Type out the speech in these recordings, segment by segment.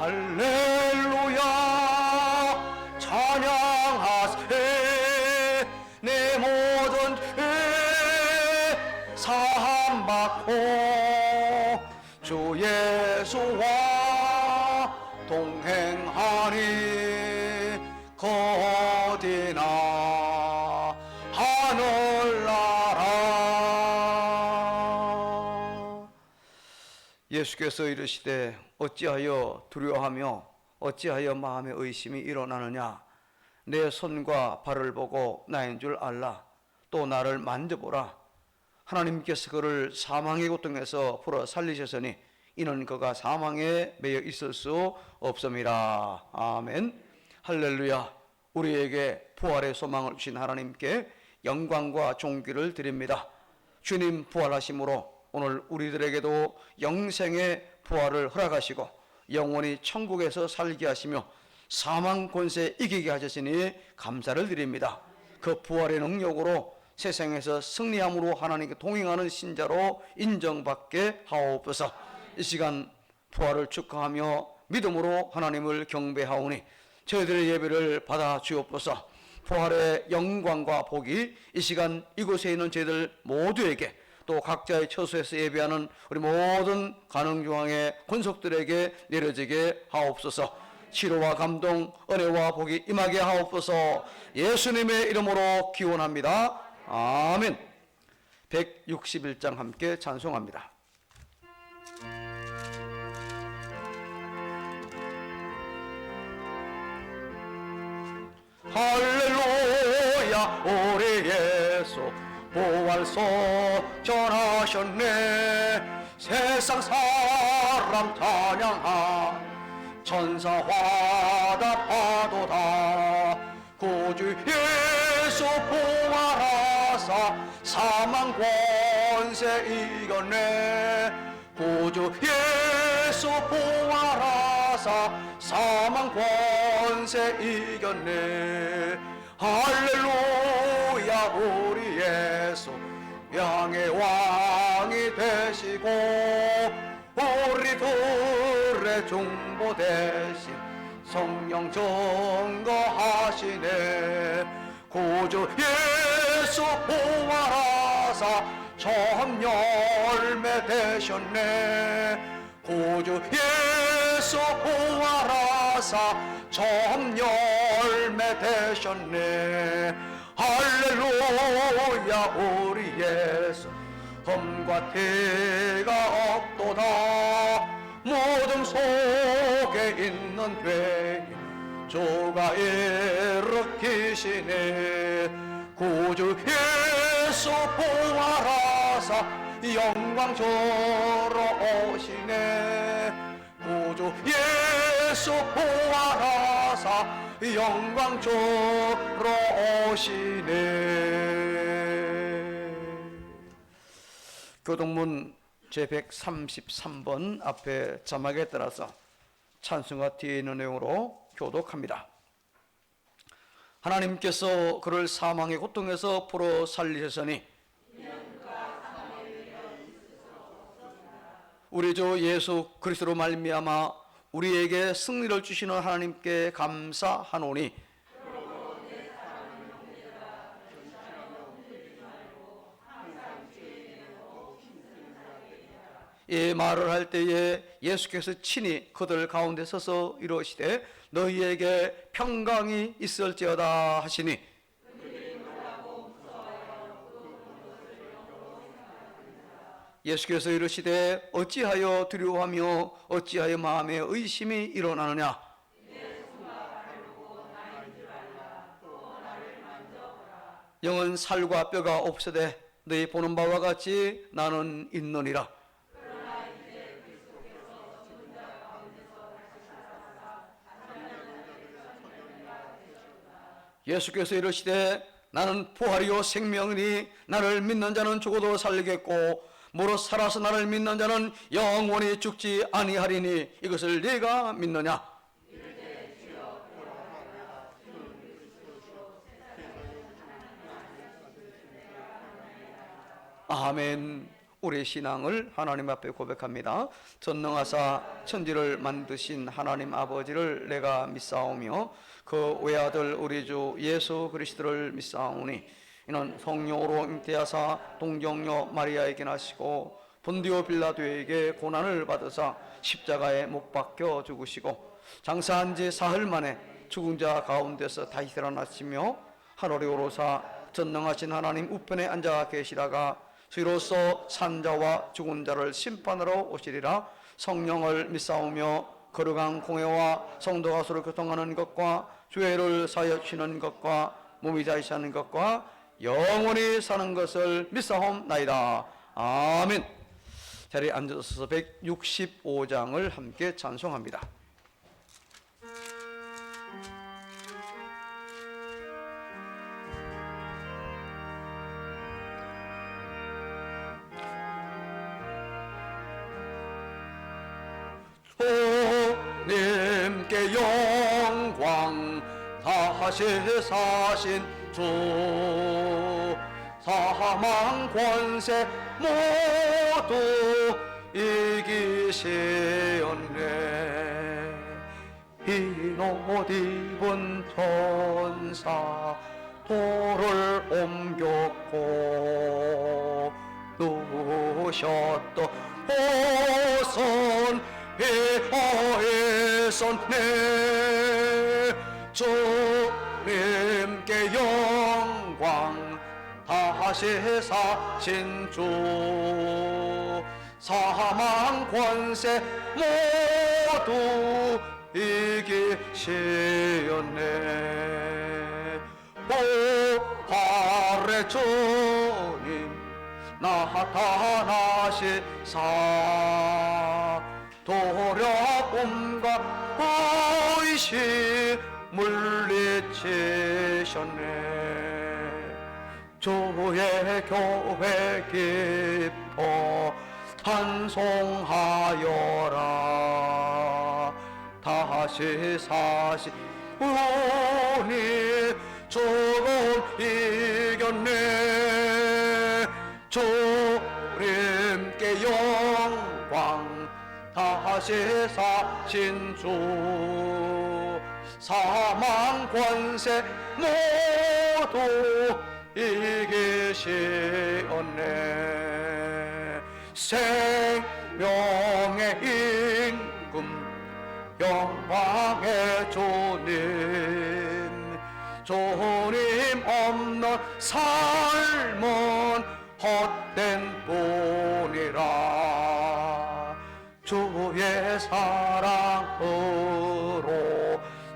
할렐루야 찬양하세. 내 모든 죄 사함받고 주 예수와 동행하니 그 어디나 하늘나라. 예수께서 이르시되 어찌하여 두려워하며 어찌하여 마음에 의심이 일어나느냐. 내 손과 발을 보고 나인 줄 알라. 또 나를 만져보라. 하나님께서 그를 사망의 고통에서 풀어 살리셨으니 이는 그가 사망에 매여 있을 수 없음이라. 아멘. 할렐루야. 우리에게 부활의 소망을 주신 하나님께 영광과 존귀를 드립니다. 주님 부활하심으로 오늘 우리들에게도 영생의 부활을 허락하시고 영원히 천국에서 살게 하시며 사망 권세 이기게 하셨으니 감사를 드립니다. 그 부활의 능력으로 세상에서 승리함으로 하나님께 동행하는 신자로 인정받게 하옵소서. 이 시간 부활을 축하하며 믿음으로 하나님을 경배하오니 저희들의 예배를 받아 주옵소서. 부활의 영광과 복이 이 시간 이곳에 있는 저희들 모두에게 또 각자의 처소에서 예배하는 우리 모든 가능중앙의 권속들에게 내려지게 하옵소서. 치료와 감동, 은혜와 복이 임하게 하옵소서. 예수님의 이름으로 기원합니다. 아멘. 161장 함께 찬송합니다. 할렐루야 우리 예수 부활소 전하셨네. 세상 사람 찬양하 천사화다 파도다. 구주 예수 부활하사 사망 권세 이겼네. 구주 예수 부활하사 사망 권세 이겼네. 할렐루야 우리 예수 양의 왕이 되시고 우리들의 중보 대신 성령 증거하시네. 구주 예수 부활하사 처음 열매 되셨네. 구주 예수 부활하사 처음 열매 되셨네. 할렐루야 우리 예수 험과 태가 없도다. 모든 속에 있는 죄인 주가 일으키시네. 구주 예수 부활하사 영광 주러 오시네. 구주 예수 부활하사 영광 주러 오시네. 교동문 제133번 앞에 자막에 따라서 찬송가 뒤에 있는 내용으로 교독합니다. 하나님께서 그를 사망의 고통에서 풀어 살리셨으니 우리 주 예수 그리스도로 말미암아 우리에게 승리를 주시는 하나님께 감사하노니 이 말을 할 때에 예수께서 친히 그들 가운데 서서 이르시되 너희에게 평강이 있을지어다 하시니 예수께서 이르시되 어찌하여 두려워하며 어찌하여 마음에 의심이 일어나느냐. 영은 살과 뼈가 없으되 너희 보는 바와 같이 나는 있느니라. 예수께서 이르시되 나는 부활이요 생명이니 나를 믿는 자는 죽어도 살리겠고 무릇 살아서 나를 믿는 자는 영원히 죽지 아니하리니 이것을 네가 믿느냐. 아멘. 우리의 신앙을 하나님 앞에 고백합니다. 전능하사 천지를 만드신 하나님 아버지를 내가 믿사오며 그 외아들 우리 주 예수 그리스도를 믿사오니 이는 성령으로 잉태하사 동정녀 마리아에게 나시고 본디오 빌라도에게 고난을 받으사 십자가에 못 박혀 죽으시고 장사한 지 사흘 만에 죽은 자 가운데서 다시 살아나시며 하늘에 오르사 전능하신 하나님 우편에 앉아 계시다가 주로서 산자와 죽은 자를 심판하러 오시리라. 성령을 믿사오며 거룩한 공회와 성도가 서로 교통하는 것과 죄를 사하여 주시는 것과 몸이 다시 사는 것과 영원히 사는 것을 믿사옵나이다. 아멘. 자리에 앉아서 165장을 함께 찬송합니다. 주님께 영광 다시 사신 주 사망 권세 모두 이기시었네. 흰옷 입은 천사 돌을 옮겼고 누우셨던 호선 회하에서네. 주님께 영광 다시 사신 주 사망 권세 모두 이기시었네. 부활의 주님 나타나시사 두려움과 의심 물리치셨네. 주의 교회 기뻐 찬송하여라. 다시 사신 우리 죽음 이겼네. 주님께 영광 다시 사신 주 사망 권세 모두 이기시었네. 생명의 임금 영광의 주님 주님 없는 삶은 헛된 뿐이라. 주의 사랑으로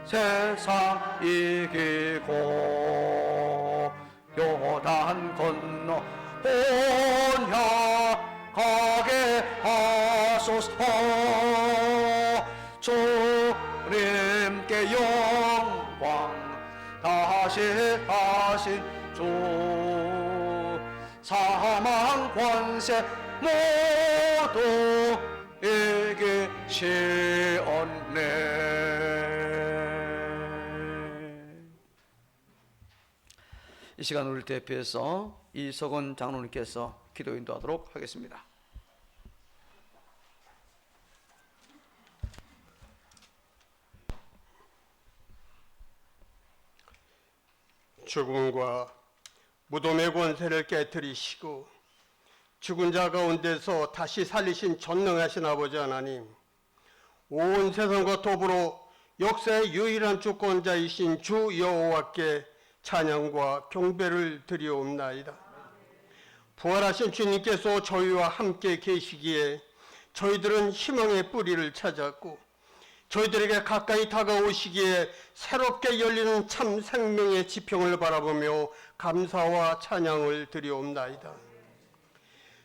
세상 이기고 요단 건너 번향하게 하소서. 주님께 영광 다시 하신 주 사망 권세 모두 이기시었네. 이 시간 우리를 대표해서 이석원 장로님께서 기도 인도하도록 하겠습니다. 죽음과 무덤의 권세를 깨뜨리시고 죽은 자 가운데서 다시 살리신 전능하신 아버지 하나님, 온 세상과 더불어 역사의 유일한 주권자이신 주 여호와께 찬양과 경배를 드리옵나이다. 부활하신 주님께서 저희와 함께 계시기에 저희들은 희망의 뿌리를 찾았고 저희들에게 가까이 다가오시기에 새롭게 열리는 참 생명의 지평을 바라보며 감사와 찬양을 드리옵나이다.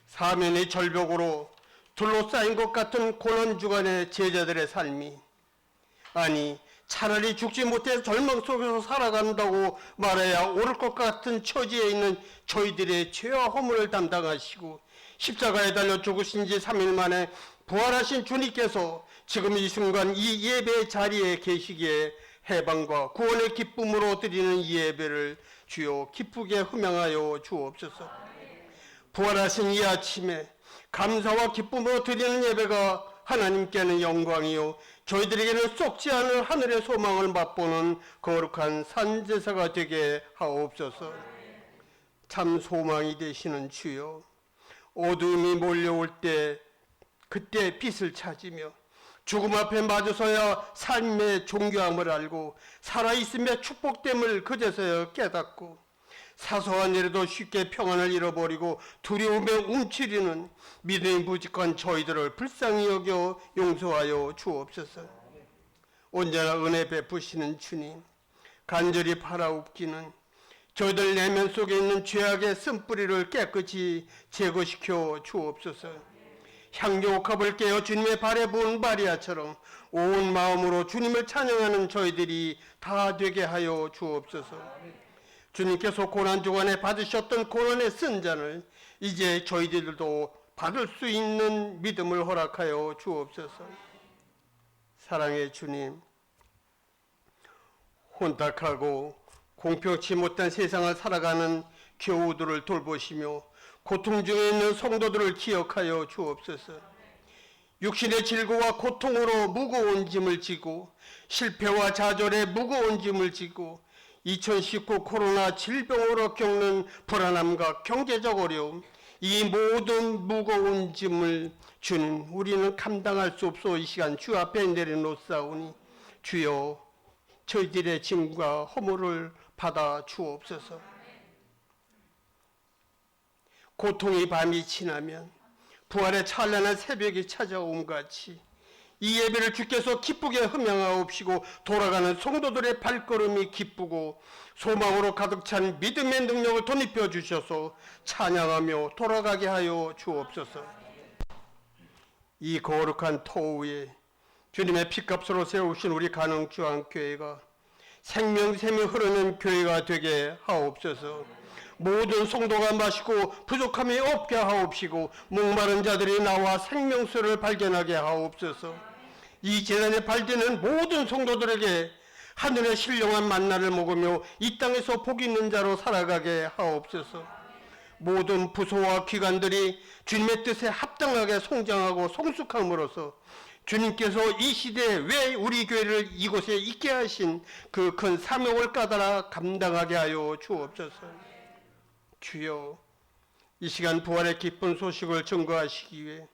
사면의 절벽으로 둘러싸인 것 같은 고난주간의 제자들의 삶이, 아니 차라리 죽지 못해 절망 속에서 살아간다고 말해야 옳을 것 같은 처지에 있는 저희들의 죄와 허물을 담당하시고 십자가에 달려 죽으신 지 3일 만에 부활하신 주님께서 지금 이 순간 이 예배 자리에 계시기에 해방과 구원의 기쁨으로 드리는 이 예배를 주여 기쁘게 흠양하여 주옵소서. 부활하신 이 아침에 감사와 기쁨으로 드리는 예배가 하나님께는 영광이요 저희들에게는 썩지 않을 하늘의 소망을 맛보는 거룩한 산제사가 되게 하옵소서. 참 소망이 되시는 주여, 어두움이 몰려올 때 그때 빛을 찾으며 죽음 앞에 마주서야 삶의 존귀함을 알고 살아있음의 축복됨을 그제서야 깨닫고 사소한 일에도 쉽게 평안을 잃어버리고 두려움에 움츠리는 믿음이 부족한 저희들을 불쌍히 여겨 용서하여 주옵소서. 언제나 은혜 베푸시는 주님, 간절히 바라옵기는 저희들 내면 속에 있는 죄악의 쓴뿌리를 깨끗이 제거시켜 주옵소서. 향유옥합을 깨어 주님의 발에 부은 마리아처럼 온 마음으로 주님을 찬양하는 저희들이 다 되게 하여 주옵소서. 주님께서 고난 주간에 받으셨던 고난의 쓴 잔을 이제 저희들도 받을 수 있는 믿음을 허락하여 주옵소서. 사랑의 주님, 혼탁하고 공평치 못한 세상을 살아가는 교우들을 돌보시며 고통 중에 있는 성도들을 기억하여 주옵소서. 육신의 질고와 고통으로 무거운 짐을 지고 실패와 좌절에 무거운 짐을 지고 2019 코로나 질병으로 겪는 불안함과 경제적 어려움, 이 모든 무거운 짐을 주님 우리는 감당할 수 없어 이 시간 주 앞에 내려놓사오니 주여 저희들의 짐과 허물을 받아 주옵소서. 고통의 밤이 지나면 부활의 찬란한 새벽이 찾아옴 같이 이 예배를 주께서 기쁘게 흠양하옵시고 돌아가는 성도들의 발걸음이 기쁘고 소망으로 가득 찬 믿음의 능력을 덧입혀 주셔서 찬양하며 돌아가게 하여 주옵소서. 이 거룩한 터위에 주님의 피값으로 세우신 우리 가능주한교회가 생명샘이 흐르는 교회가 되게 하옵소서. 모든 성도가 마시고 부족함이 없게 하옵시고 목마른 자들이 나와 생명수를 발견하게 하옵소서. 이 제단에 발되는 모든 성도들에게 하늘의 신령한 만나를 먹으며 이 땅에서 복 있는 자로 살아가게 하옵소서. 모든 부서와 기관들이 주님의 뜻에 합당하게 성장하고 성숙함으로써 주님께서 이 시대에 왜 우리 교회를 이곳에 있게 하신 그 큰 사명을 까다라 감당하게 하여 주옵소서. 주여, 이 시간 부활의 기쁜 소식을 증거하시기 위해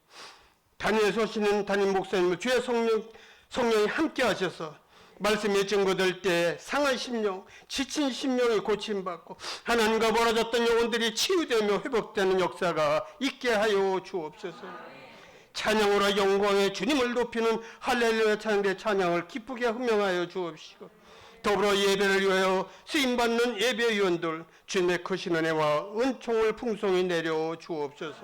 단위에 서시는 담임 목사님을 주의 성령이 함께 하셔서 말씀이 증거될 때 상한 심령, 지친 심령이 고침받고 하나님과 멀어졌던 영혼들이 치유되며 회복되는 역사가 있게 하여 주옵소서. 찬양으로 영광의 주님을 높이는 할렐루야 찬양의 찬양을 기쁘게 흠명하여 주옵시고 더불어 예배를 위하여 쓰임받는 예배위원들 주님의 크신 은혜와 은총을 풍성히 내려 주옵소서.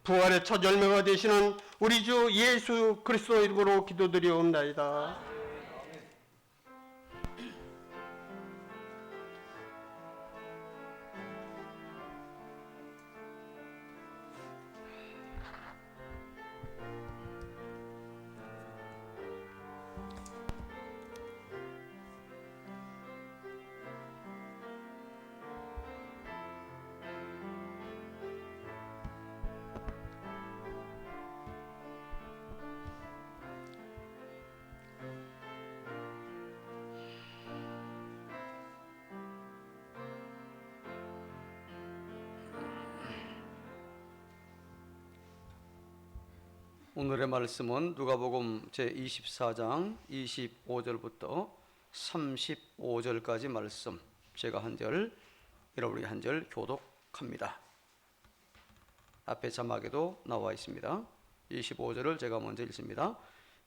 부활의 첫 열매가 되시는 우리 주 예수 그리스도 이름으로 기도드리옵나이다. 오늘의 말씀은 누가복음 제24장 25절부터 35절까지 말씀, 제가 한 절, 여러분이 한 절 교독합니다. 앞에 자막에도 나와 있습니다. 25절을 제가 먼저 읽습니다.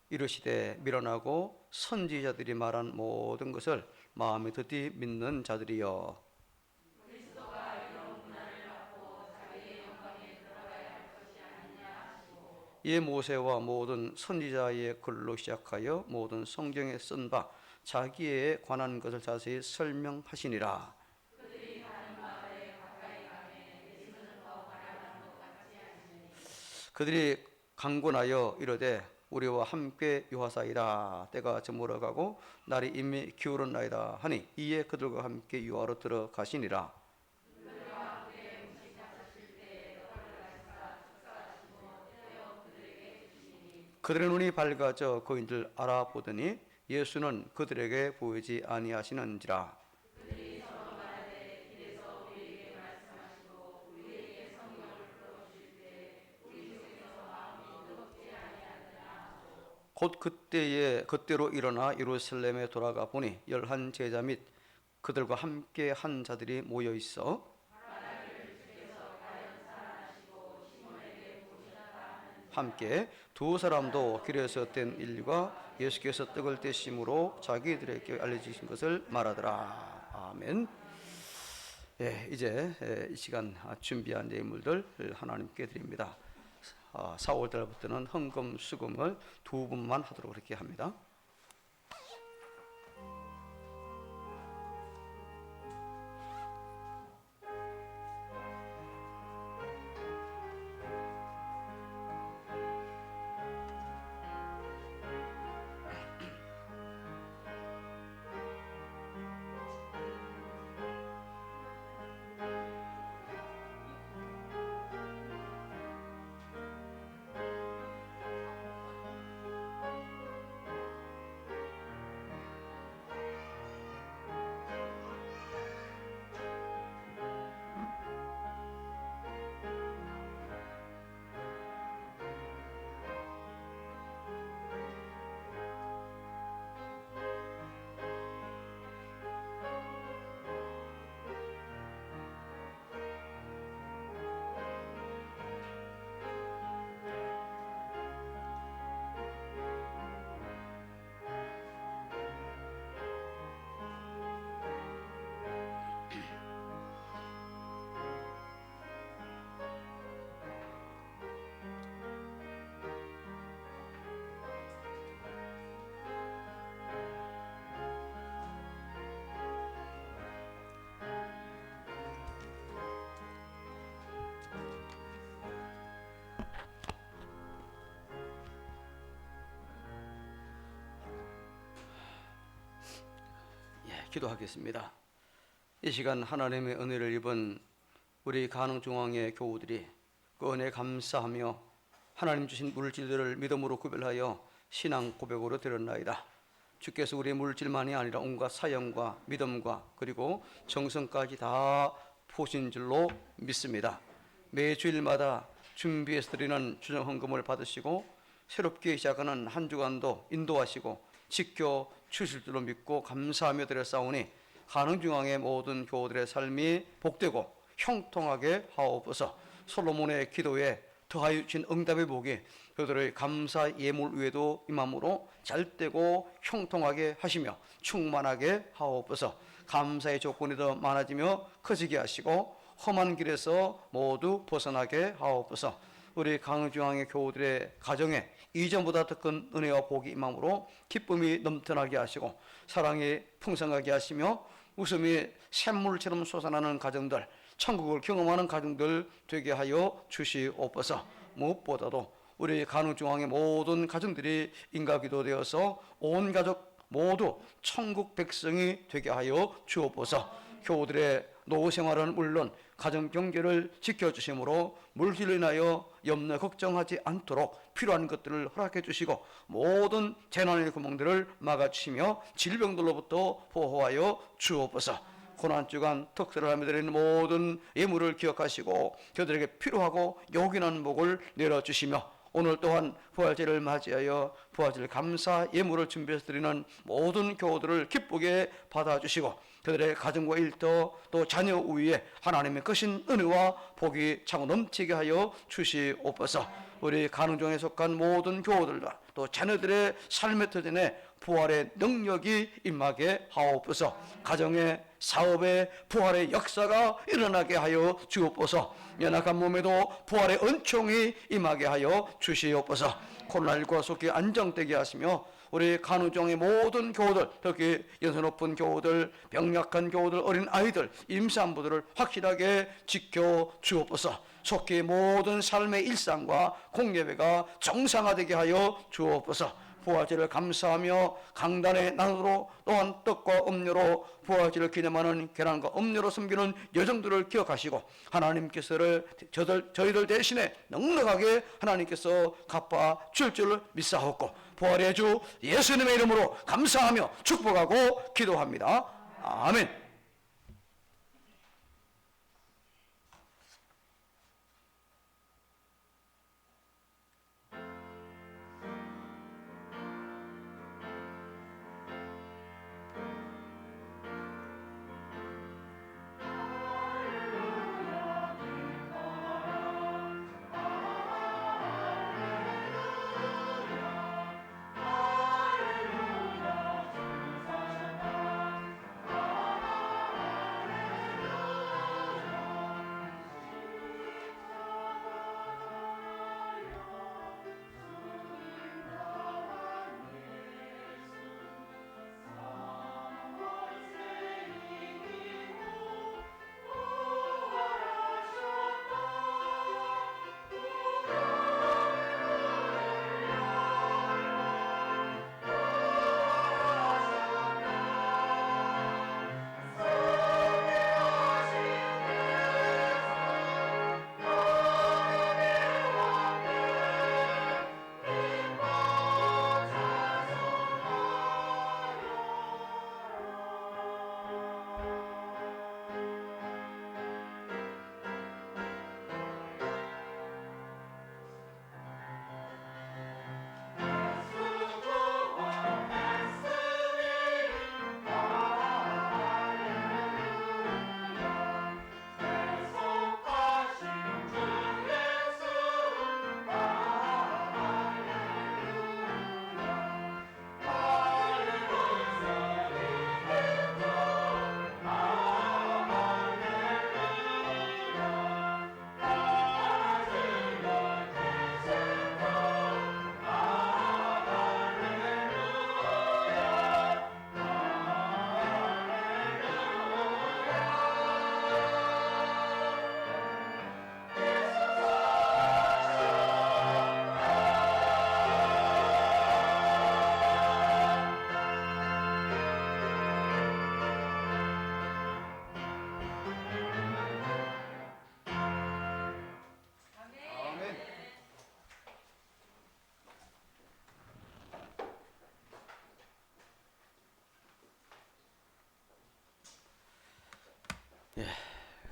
이르시되 밀어나고 선지자들이 말한 모든 것을 마음에 듣디 믿는 자들이여, 이에 모세와 모든 선지자의 글로 시작하여 모든 성경에 쓴 바 자기에 관한 것을 자세히 설명하시니라. 그들이 강권하여 이르되 우리와 함께 유하사이다. 때가 저물어가고 날이 이미 기울었나이다 하니 이에 그들과 함께 유하로 들어가시니라. 그들의 눈이 밝아져 거인들 알아보더니 예수는 그들에게 보이지 아니하시는지라. 곧 그때로 일어나 예루살렘에 돌아가 보니 11 제자 및 그들과 함께 한 자들이 모여 있어 함께 두 사람도 길에서 뗀 일과 예수께서 떡을 떼심으로 자기들에게 알려주신 것을 말하더라. 아멘. 예, 이제 이 시간 준비한 예물들 하나님께 드립니다. 4월 달부터는 헌금 수금을 두 분만 하도록 그렇게 합니다. 기도하겠습니다. 이 시간 하나님의 은혜를 입은 우리 가능중앙의 교우들이 그 은혜 감사하며 하나님 주신 물질들을 믿음으로 구별하여 신앙 고백으로 드렸나이다. 주께서 우리의 물질만이 아니라 온갖 사형과 믿음과 그리고 정성까지 다 보신 줄로 믿습니다. 매 주일마다 준비해서 드리는 주정헌금을 받으시고 새롭게 시작하는 한 주간도 인도하시고 지켜 주실 줄로 믿고 감사하며 드렸사오니 가능중앙의 모든 교우들의 삶이 복되고 형통하게 하옵소서. 솔로몬의 기도에 더하여 주신 응답의 복이 그들의 감사 예물 위에도 임함으로 잘되고 형통하게 하시며 충만하게 하옵소서. 감사의 조건이 더 많아지며 커지게 하시고 험한 길에서 모두 벗어나게 하옵소서. 우리 강중앙의 교우들의 가정에 이전보다 더 큰 은혜와 복이 임함으로 기쁨이 넘쳐나게 하시고 사랑이 풍성하게 하시며 웃음이 샘물처럼 솟아나는 가정들, 천국을 경험하는 가정들 되게 하여 주시옵소서. 무엇보다도 우리 가능중앙의 모든 가정들이 인가기도 되어서 온 가족 모두 천국 백성이 되게 하여 주옵소서. 교우들의 노후 생활은 물론 가정 경계를 지켜주심으로 물질로 인하여 염려 걱정하지 않도록 필요한 것들을 허락해 주시고 모든 재난의 구멍들을 막아주시며 질병들로부터 보호하여 주옵소서. 고난주간 특세를 하며 드리는 모든 예물을 기억하시고 저들에게 필요하고 요긴한 복을 내려주시며 오늘 또한 부활절을 맞이하여 부활절 감사 예물을 준비해서 드리는 모든 교우들을 기쁘게 받아주시고 그들의 가정과 일터 또 자녀 위에 하나님의 크신 은혜와 복이 차고 넘치게 하여 주시옵소서. 우리 가능중에 속한 모든 교우들과 또 자녀들의 삶의 터전에 부활의 능력이 임하게 하옵소서. 가정의 사업의 부활의 역사가 일어나게 하여 주옵소서. 연약한 몸에도 부활의 은총이 임하게 하여 주시옵소서. 코로나19가 속히 안정되게 하시며 우리 간우정의 모든 교우들, 특히 연세 높은 교우들, 병약한 교우들, 어린 아이들, 임산부들을 확실하게 지켜 주옵소서. 속히 모든 삶의 일상과 공예배가 정상화되게 하여 주옵소서. 부활절을 감사하며 강단의 난으로 또한 떡과 음료로 부활절을 기념하는 계란과 음료로 섬기는 여정들을 기억하시고 하나님께서를 저희들 대신에 넉넉하게 하나님께서 갚아 줄 줄 믿사옵고 부활의 주 예수님의 이름으로 감사하며 축복하고 기도합니다. 아멘.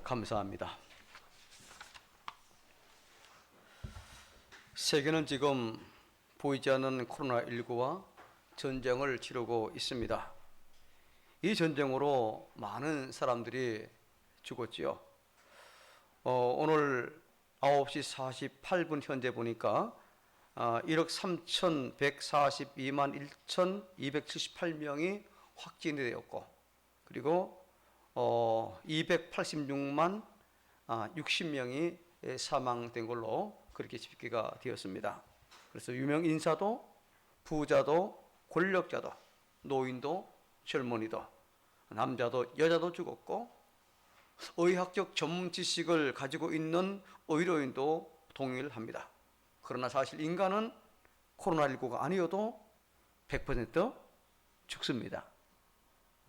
감사합니다. 세계는 지금 보이지 않는 코로나19와 전쟁을 치르고 있습니다. 이 전쟁으로 많은 사람들이 죽었지요. 오늘 9시 48분 현재 보니까 1억 3,142만 1,278명이 확진이 되었고, 그리고 286만 60명이 사망된 걸로 그렇게 집계가 되었습니다. 그래서 유명 인사도, 부자도, 권력자도, 노인도, 젊은이도, 남자도 여자도 죽었고, 의학적 전문 지식을 가지고 있는 의료인도 동일합니다. 그러나 사실 인간은 코로나19가 아니어도 100% 죽습니다.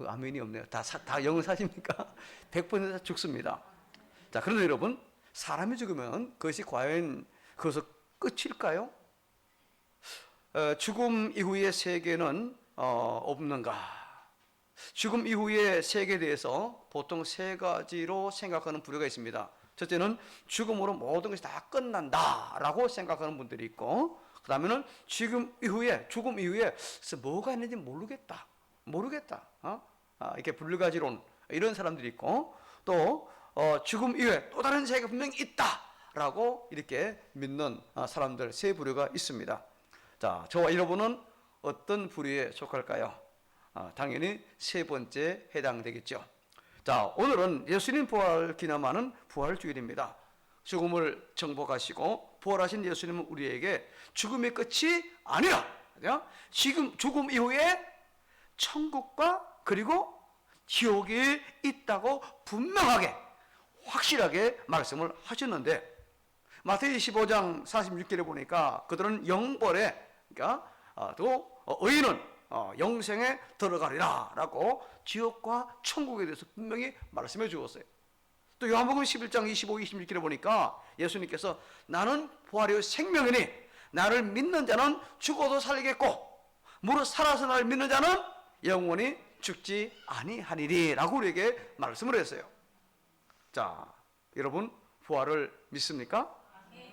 아멘이 없네요. 다 영어 사십니까? 100% 죽습니다. 자, 그런데 여러분, 사람이 죽으면 그것이 과연 그것은 끝일까요? 죽음 이후의 세계는 없는가? 죽음 이후의 세계에 대해서 보통 세 가지로 생각하는 부류가 있습니다. 첫째는 죽음으로 모든 것이 다 끝난다라고 생각하는 분들이 있고, 그 다음에는 죽음 이후에 뭐가 있는지 모르겠다. 이렇게 불가지론, 이런 사람들이 있고, 또 죽음 이후에 또 다른 세계가 분명히 있다라고 이렇게 믿는 사람들 세 부류가 있습니다. 자, 저와 여러분은 어떤 부류에 속할까요? 당연히 세 번째 해당되겠죠. 자, 오늘은 예수님 부활 기념하는 부활주일입니다. 죽음을 정복하시고 부활하신 예수님은 우리에게 죽음의 끝이 아니라, 지금 죽음 이후에 천국과 그리고 지옥이 있다고 분명하게 확실하게 말씀을 하셨는데, 마태복음 25장 46절에 보니까 그들은 영벌에, 그러니까 또 의인은 영생에 들어가리라 라고 지옥과 천국에 대해서 분명히 말씀해 주었어요. 또 요한복음 11장 25, 26절에 보니까 예수님께서 나는 부활이요 생명이니 나를 믿는 자는 죽어도 살겠고 무릇 살아서 나를 믿는 자는 영원히 죽지 아니하리니 라고 우리에게 말씀을 했어요. 자, 여러분 부활을 믿습니까?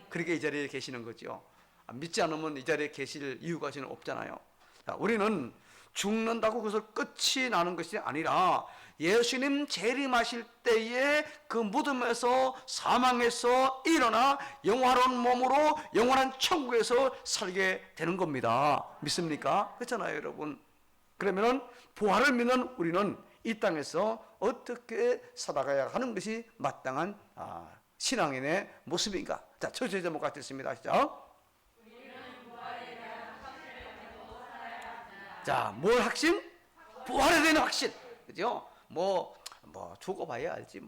그렇게 이 자리에 계시는 거죠. 믿지 않으면 이 자리에 계실 이유가 저는 없잖아요. 자, 우리는 죽는다고 그것을 끝이 나는 것이 아니라 예수님 재림하실 때에 그 무덤에서 사망에서 일어나 영원한 몸으로 영원한 천국에서 살게 되는 겁니다. 믿습니까? 그렇잖아요, 여러분. 그러면은 부활을 믿는 우리는 이 땅에서 어떻게 살아가야 하는 것이 마땅한 신앙인의 모습인가? 자, 첫째 제목 같습니다. 시작. 자, 뭘 확신? 부활에 대한 확신. 그죠? 뭐 죽어봐야 알지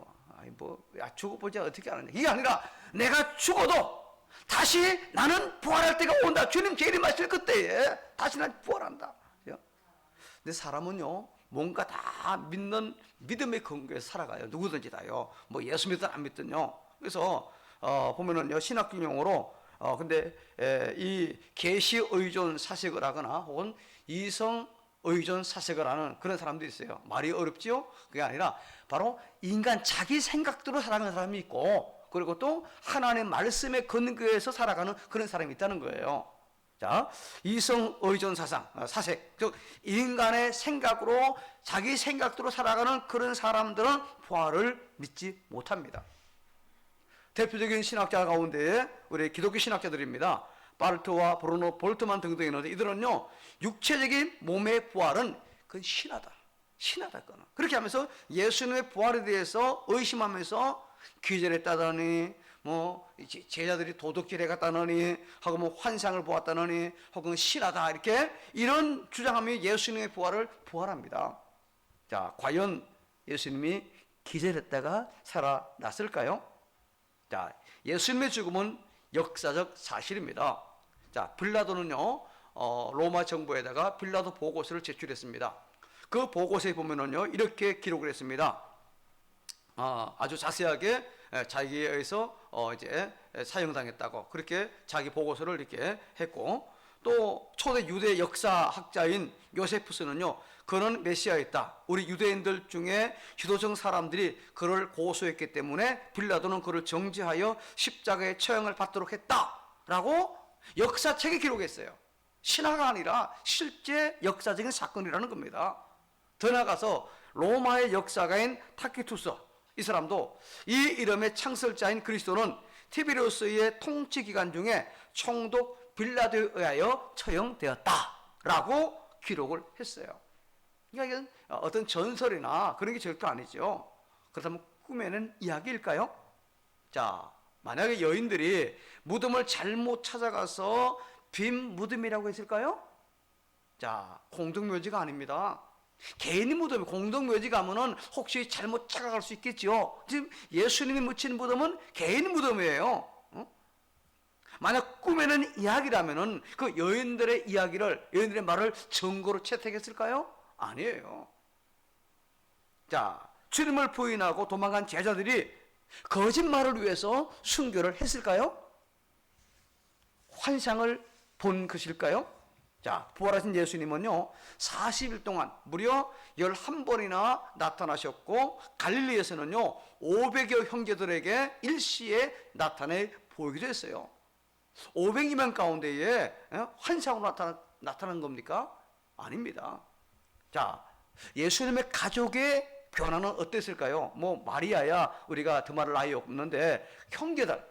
죽어보자 어떻게 아느냐. 이게 아니라 내가 죽어도 다시 나는 부활할 때가 온다. 주님 재림하실 그때에 다시 난 부활한다. 그죠? 근데 사람은요, 뭔가 다 믿는 믿음의 근거에서 살아가요. 누구든지 다요. 뭐 예수 믿든 안 믿든요. 그래서 보면은요, 신학적 용어로 근데 이 계시 의존 사색을 하거나 혹은 이성 의존 사색을 하는 그런 사람도 있어요. 말이 어렵지요? 그게 아니라 바로 인간 자기 생각대로 살아가는 사람이 있고, 그리고 또 하나님의 말씀에 근거해서 살아가는 그런 사람이 있다는 거예요. 자, 이성 의존 사색, 즉 인간의 생각으로 자기 생각대로 살아가는 그런 사람들은 부활을 믿지 못합니다. 대표적인 신학자 가운데 우리 기독교 신학자들입니다. 바르트와 브루노 볼트만 등등이 있는데, 이들은요, 육체적인 몸의 부활은 그건 신하다 그는. 그렇게 하면서 예수님의 부활에 대해서 의심하면서 기절했다더니 뭐 제자들이 도둑질해 갔다더니 하고 뭐 환상을 보았다더니 혹은 신하다 이렇게 이런 주장하며 예수님의 부활을 부활합니다. 자, 과연 예수님이 기절했다가 살아났을까요? 자, 예수님의 죽음은 역사적 사실입니다. 자, 빌라도는요, 로마 정부에다가 빌라도 보고서를 제출했습니다. 그 보고서에 보면은요, 이렇게 기록을 했습니다. 아주 자세하게 자기에 의해서 이제 사형당했다고 그렇게 자기 보고서를 이렇게 했고, 또 초대 유대 역사학자인 요세푸스는요, 그는 메시아였다. 우리 유대인들 중에 유도적 사람들이 그를 고소했기 때문에 빌라도는 그를 정죄하여 십자가의 처형을 받도록 했다라고 역사책에 기록했어요. 신화가 아니라 실제 역사적인 사건이라는 겁니다. 더 나아가서 로마의 역사가인 타키투스, 이 사람도 이 이름의 창설자인 그리스도는 티베리우스의 통치 기간 중에 총독 빌라도에 의하여 처형되었다라고 기록을 했어요. 그러니까 이건 어떤 전설이나 그런 게 절대 아니죠. 그렇다면 꿈에는 이야기일까요? 자, 만약에 여인들이 무덤을 잘못 찾아가서 빈 무덤이라고 했을까요? 자, 공동묘지가 아닙니다. 개인이 무덤에 공동묘지 가면은 혹시 잘못 찾아갈 수 있겠죠. 지금 예수님이 묻힌 무덤은 개인 무덤이에요. 만약 꿈에는 이야기라면은 그 여인들의 이야기를, 여인들의 말을 증거로 채택했을까요? 아니에요. 자, 주님을 부인하고 도망간 제자들이 거짓말을 위해서 순교를 했을까요? 환상을 본 것일까요? 자, 부활하신 예수님은요, 40일 동안 무려 11번이나 나타나셨고, 갈릴리에서는요, 500여 형제들에게 일시에 나타내 보이기도 했어요. 500명 가운데에 환상으로 나타난 겁니까? 아닙니다. 자, 예수님의 가족의 변화는 어땠을까요? 뭐 마리아야 우리가 더 말할 나위 없는데, 형제들,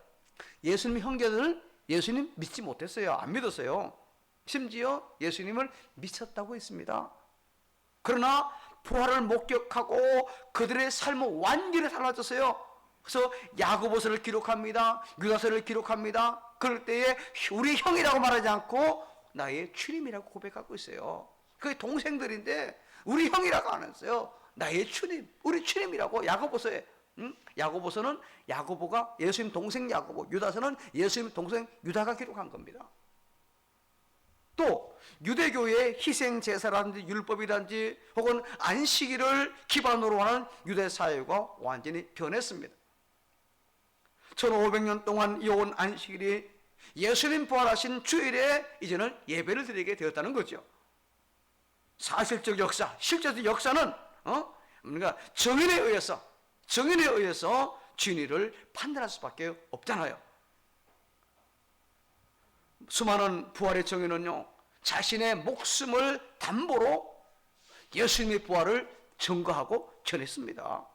예수님 형제들 예수님 믿지 못했어요. 안 믿었어요. 심지어 예수님을 미쳤다고 했습니다. 그러나 부활을 목격하고 그들의 삶은 완전히 달라졌어요. 그래서 야고보서를 기록합니다. 유다서를 기록합니다. 그럴 때에 우리 형이라고 말하지 않고 나의 주님이라고 고백하고 있어요. 그게 동생들인데 우리 형이라고 안 했어요. 나의 주님, 우리 주님이라고. 야고보서에 야고보서는 야고보가 예수님 동생 야고보, 유다서는 예수님 동생 유다가 기록한 겁니다. 또 유대교의 희생 제사라든지 율법이라든지 혹은 안식일을 기반으로 하는 유대 사회가 완전히 변했습니다. 1500년 동안 이어온 안식일이 예수님 부활하신 주일에 이제는 예배를 드리게 되었다는 거죠. 사실적 역사, 실제적 역사는 그러니까 정인에 의해서 진위를 판단할 수밖에 없잖아요. 수많은 부활의 정인은요, 자신의 목숨을 담보로 예수님의 부활을 증거하고 전했습니다.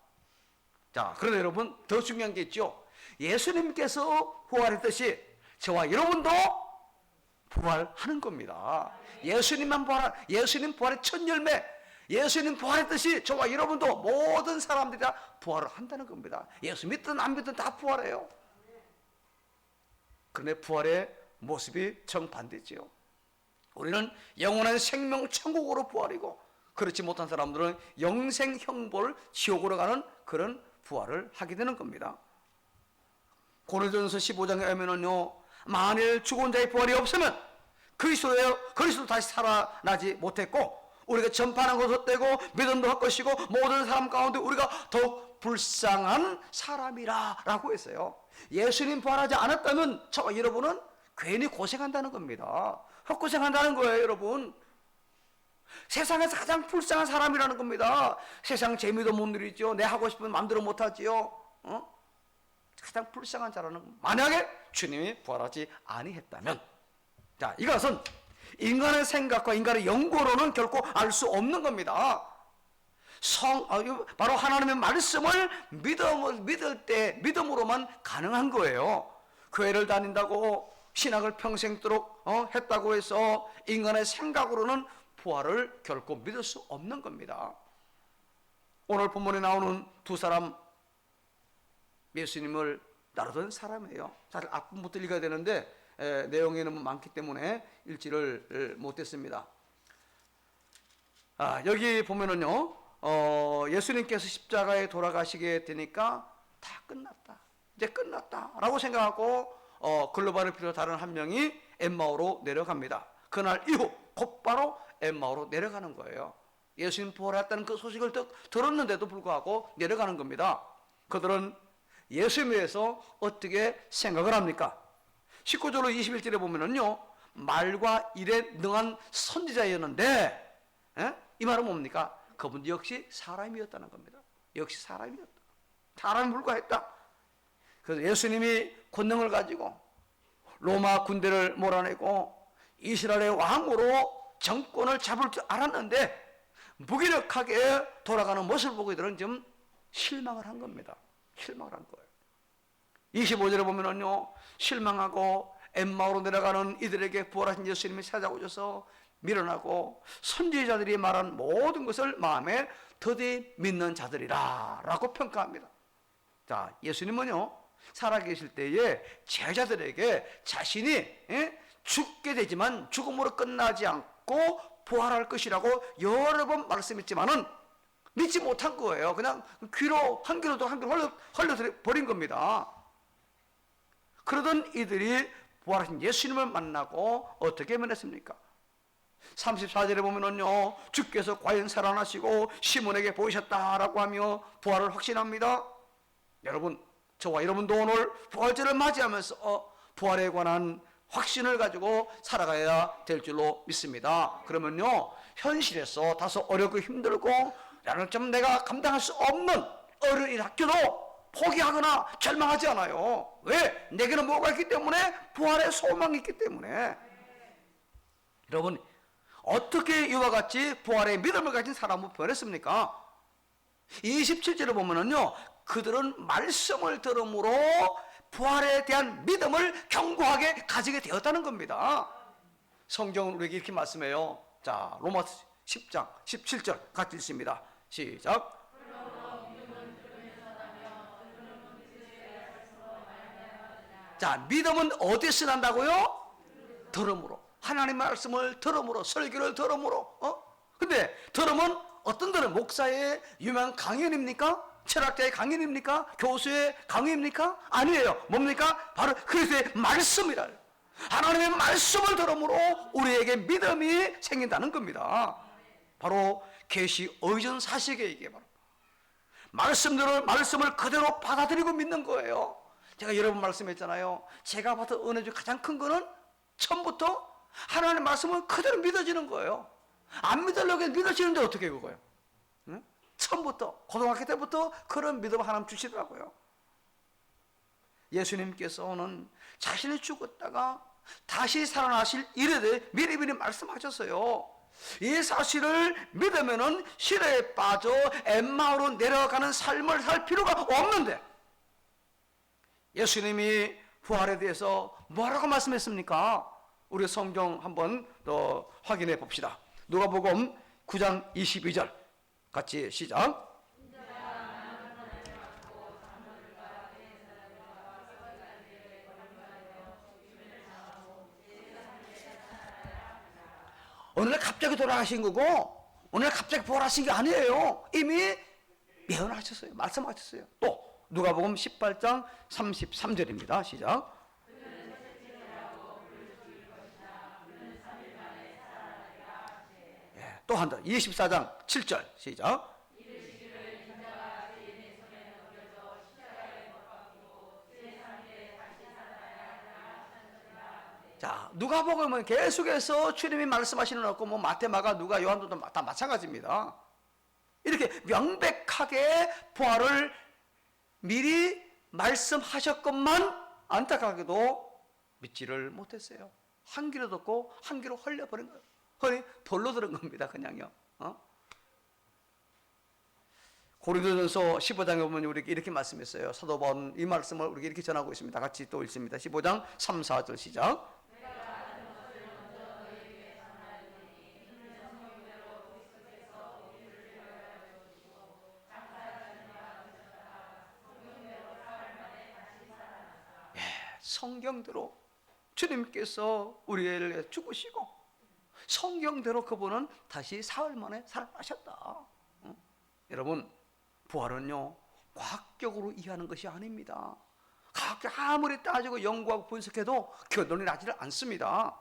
자, 그런데 여러분, 더 중요한 게 있죠. 예수님께서 부활했듯이 저와 여러분도 부활하는 겁니다. 예수님 부활의 첫 열매, 예수님 부활했듯이 저와 여러분도 모든 사람들이 다 부활을 한다는 겁니다. 예수 믿든 안 믿든 다 부활해요. 그런데 부활의 모습이 정반대지요. 우리는 영원한 생명 천국으로 부활이고, 그렇지 못한 사람들은 영생 형벌 지옥으로 가는 그런 부활을 하게 되는 겁니다. 고린도전서 15장에 보면은요, 만일 죽은 자의 부활이 없으면 그리스도 다시 살아나지 못했고, 우리가 전파하는 것도 헛되고 믿음도 헛것이고 모든 사람 가운데 우리가 더욱 불쌍한 사람이라 라고 했어요. 예수님 부활하지 않았다면 저와 여러분은 괜히 고생한다는 겁니다. 헛고생한다는 거예요, 여러분. 세상에서 가장 불쌍한 사람이라는 겁니다. 세상 재미도 못 누리죠. 내 하고 싶은 마음대로 못하지요. 가장 불쌍한 자라는, 만약에 주님이 부활하지 아니했다면, 자, 이것은 인간의 생각과 인간의 연구로는 결코 알 수 없는 겁니다. 바로 하나님의 말씀을 믿을 때 믿음으로만 가능한 거예요. 교회를 다닌다고 신학을 평생도록 했다고 해서 인간의 생각으로는 부활을 결코 믿을 수 없는 겁니다. 오늘 본문에 나오는 두 사람, 예수님을 따르던 사람이에요. 잘 앞부분부터 읽어야 되는데 내용이 너무 많기 때문에 읽지를 못했습니다. 여기 보면은요, 예수님께서 십자가에 돌아가시게 되니까 다 끝났다, 이제 끝났다라고 생각하고 글로바를 비롯한 다른 한 명이 엠마오로 내려갑니다. 그날 이후 곧바로 엠마오로 내려가는 거예요. 예수님 부활했다는 그 소식을 들었는데도 불구하고 내려가는 겁니다. 그들은 예수님에 대해서 어떻게 생각을 합니까? 19절로 21절에 보면은요, 말과 일에 능한 선지자였는데, 이 말은 뭡니까? 그분 역시 사람이었다는 겁니다. 역시 사람이었다. 사람이 불과했다. 그래서 예수님이 권능을 가지고 로마 군대를 몰아내고 이스라엘의 왕으로 정권을 잡을 줄 알았는데 무기력하게 돌아가는 모습을 보고 이들은 좀 실망을 한 겁니다. 실망을 한 거예요. 25절에 보면은요, 실망하고 엠마오로 내려가는 이들에게 부활하신 예수님이 찾아오셔서 밀어나고 선지자들이 말한 모든 것을 마음에 더디 믿는 자들이라 라고 평가합니다. 자, 예수님은요, 살아계실 때에 제자들에게 자신이 죽게 되지만 죽음으로 끝나지 않고 부활할 것이라고 여러 번 말씀했지만은 믿지 못한 거예요. 그냥 한 귀로도 흘려버린 겁니다. 그러던 이들이 부활하신 예수님을 만나고 어떻게 변했습니까? 34절에 보면은요, 주께서 과연 살아나시고 시몬에게 보이셨다라고 하며 부활을 확신합니다. 여러분, 저와 여러분도 오늘 부활절을 맞이하면서 부활에 관한 확신을 가지고 살아가야 될 줄로 믿습니다. 그러면요, 현실에서 다소 어렵고 힘들고 나는 좀 내가 감당할 수 없는 어려운 학교도 포기하거나 절망하지 않아요. 왜? 내게는 뭐가 있기 때문에? 부활의 소망이 있기 때문에. 여러분, 어떻게 이와 같이 부활의 믿음을 가진 사람은 변했습니까? 27절에 보면은요, 그들은 말씀을 들음으로 부활에 대한 믿음을 견고하게 가지게 되었다는 겁니다. 성경은 우리에게 이렇게 말씀해요. 자, 로마서 10장 17절 같이 읽습니다. 시작. 자, 믿음은 어디서 난다고요? 들음으로. 하나님 말씀을 들음으로, 설교를 들음으로. 근데 들음은 어떤 들음? 목사의 유명한 강연입니까? 철학자의 강연입니까? 교수의 강의입니까? 아니에요. 뭡니까? 바로 그리스도의 말씀이라. 하나님의 말씀을 들음으로 우리에게 믿음이 생긴다는 겁니다. 바로 계시 의전 사식에 이게 바로 말씀을 그대로 받아들이고 믿는 거예요. 제가 여러 번 말씀했잖아요. 제가 받은 은혜 중 가장 큰 거는 처음부터 하나님의 말씀을 그대로 믿어지는 거예요. 안 믿으려고 믿어지는데 어떻게 해요, 그거요? 응? 처음부터 고등학교 때부터 그런 믿음 하나님 주시더라고요. 예수님께서는 자신이 죽었다가 다시 살아나실 일에 대해 미리미리 말씀하셨어요. 이 사실을 믿으면은 시대에 빠져 엠마오로 내려가는 삶을 살 필요가 없는데 예수님이 부활에 대해서 뭐라고 말씀했습니까? 우리 성경 한번 더 확인해 봅시다. 누가복음 9장 22절 같이 시작. 오늘 갑자기 돌아가신 거고 오늘 갑자기 부활하신 게 아니에요. 이미 예언하셨어요. 말씀하셨어요. 또 누가복음 18장 33절입니다. 시작. 또 한다. 24장 7절 시작. 자, 누가복음은 계속해서 주님이 말씀하시는 없고 뭐 마태, 마가, 누가, 요한도 다 마찬가지입니다. 이렇게 명백하게 부활을 미리 말씀하셨건만 안타깝게도 믿지를 못했어요. 한 귀로 듣고 한 귀로 흘려버린 거예요. 허리 돌로 들은 겁니다. 그냥요. 고린도전서 15장에 보면 우리에게 이렇게 말씀했어요. 사도 바울은 이 말씀을 우리에게 이렇게 전하고 있습니다. 같이 또 읽습니다. 15장 3, 4절 시작. 성경대로 주님께서 우리를 죽으시고 성경대로 그분은 다시 사흘 만에 살아나셨다. 여러분, 부활은요 과학적으로 이해하는 것이 아닙니다. 과학적 아무리 따지고 연구하고 분석해도 결론이 나지를 않습니다.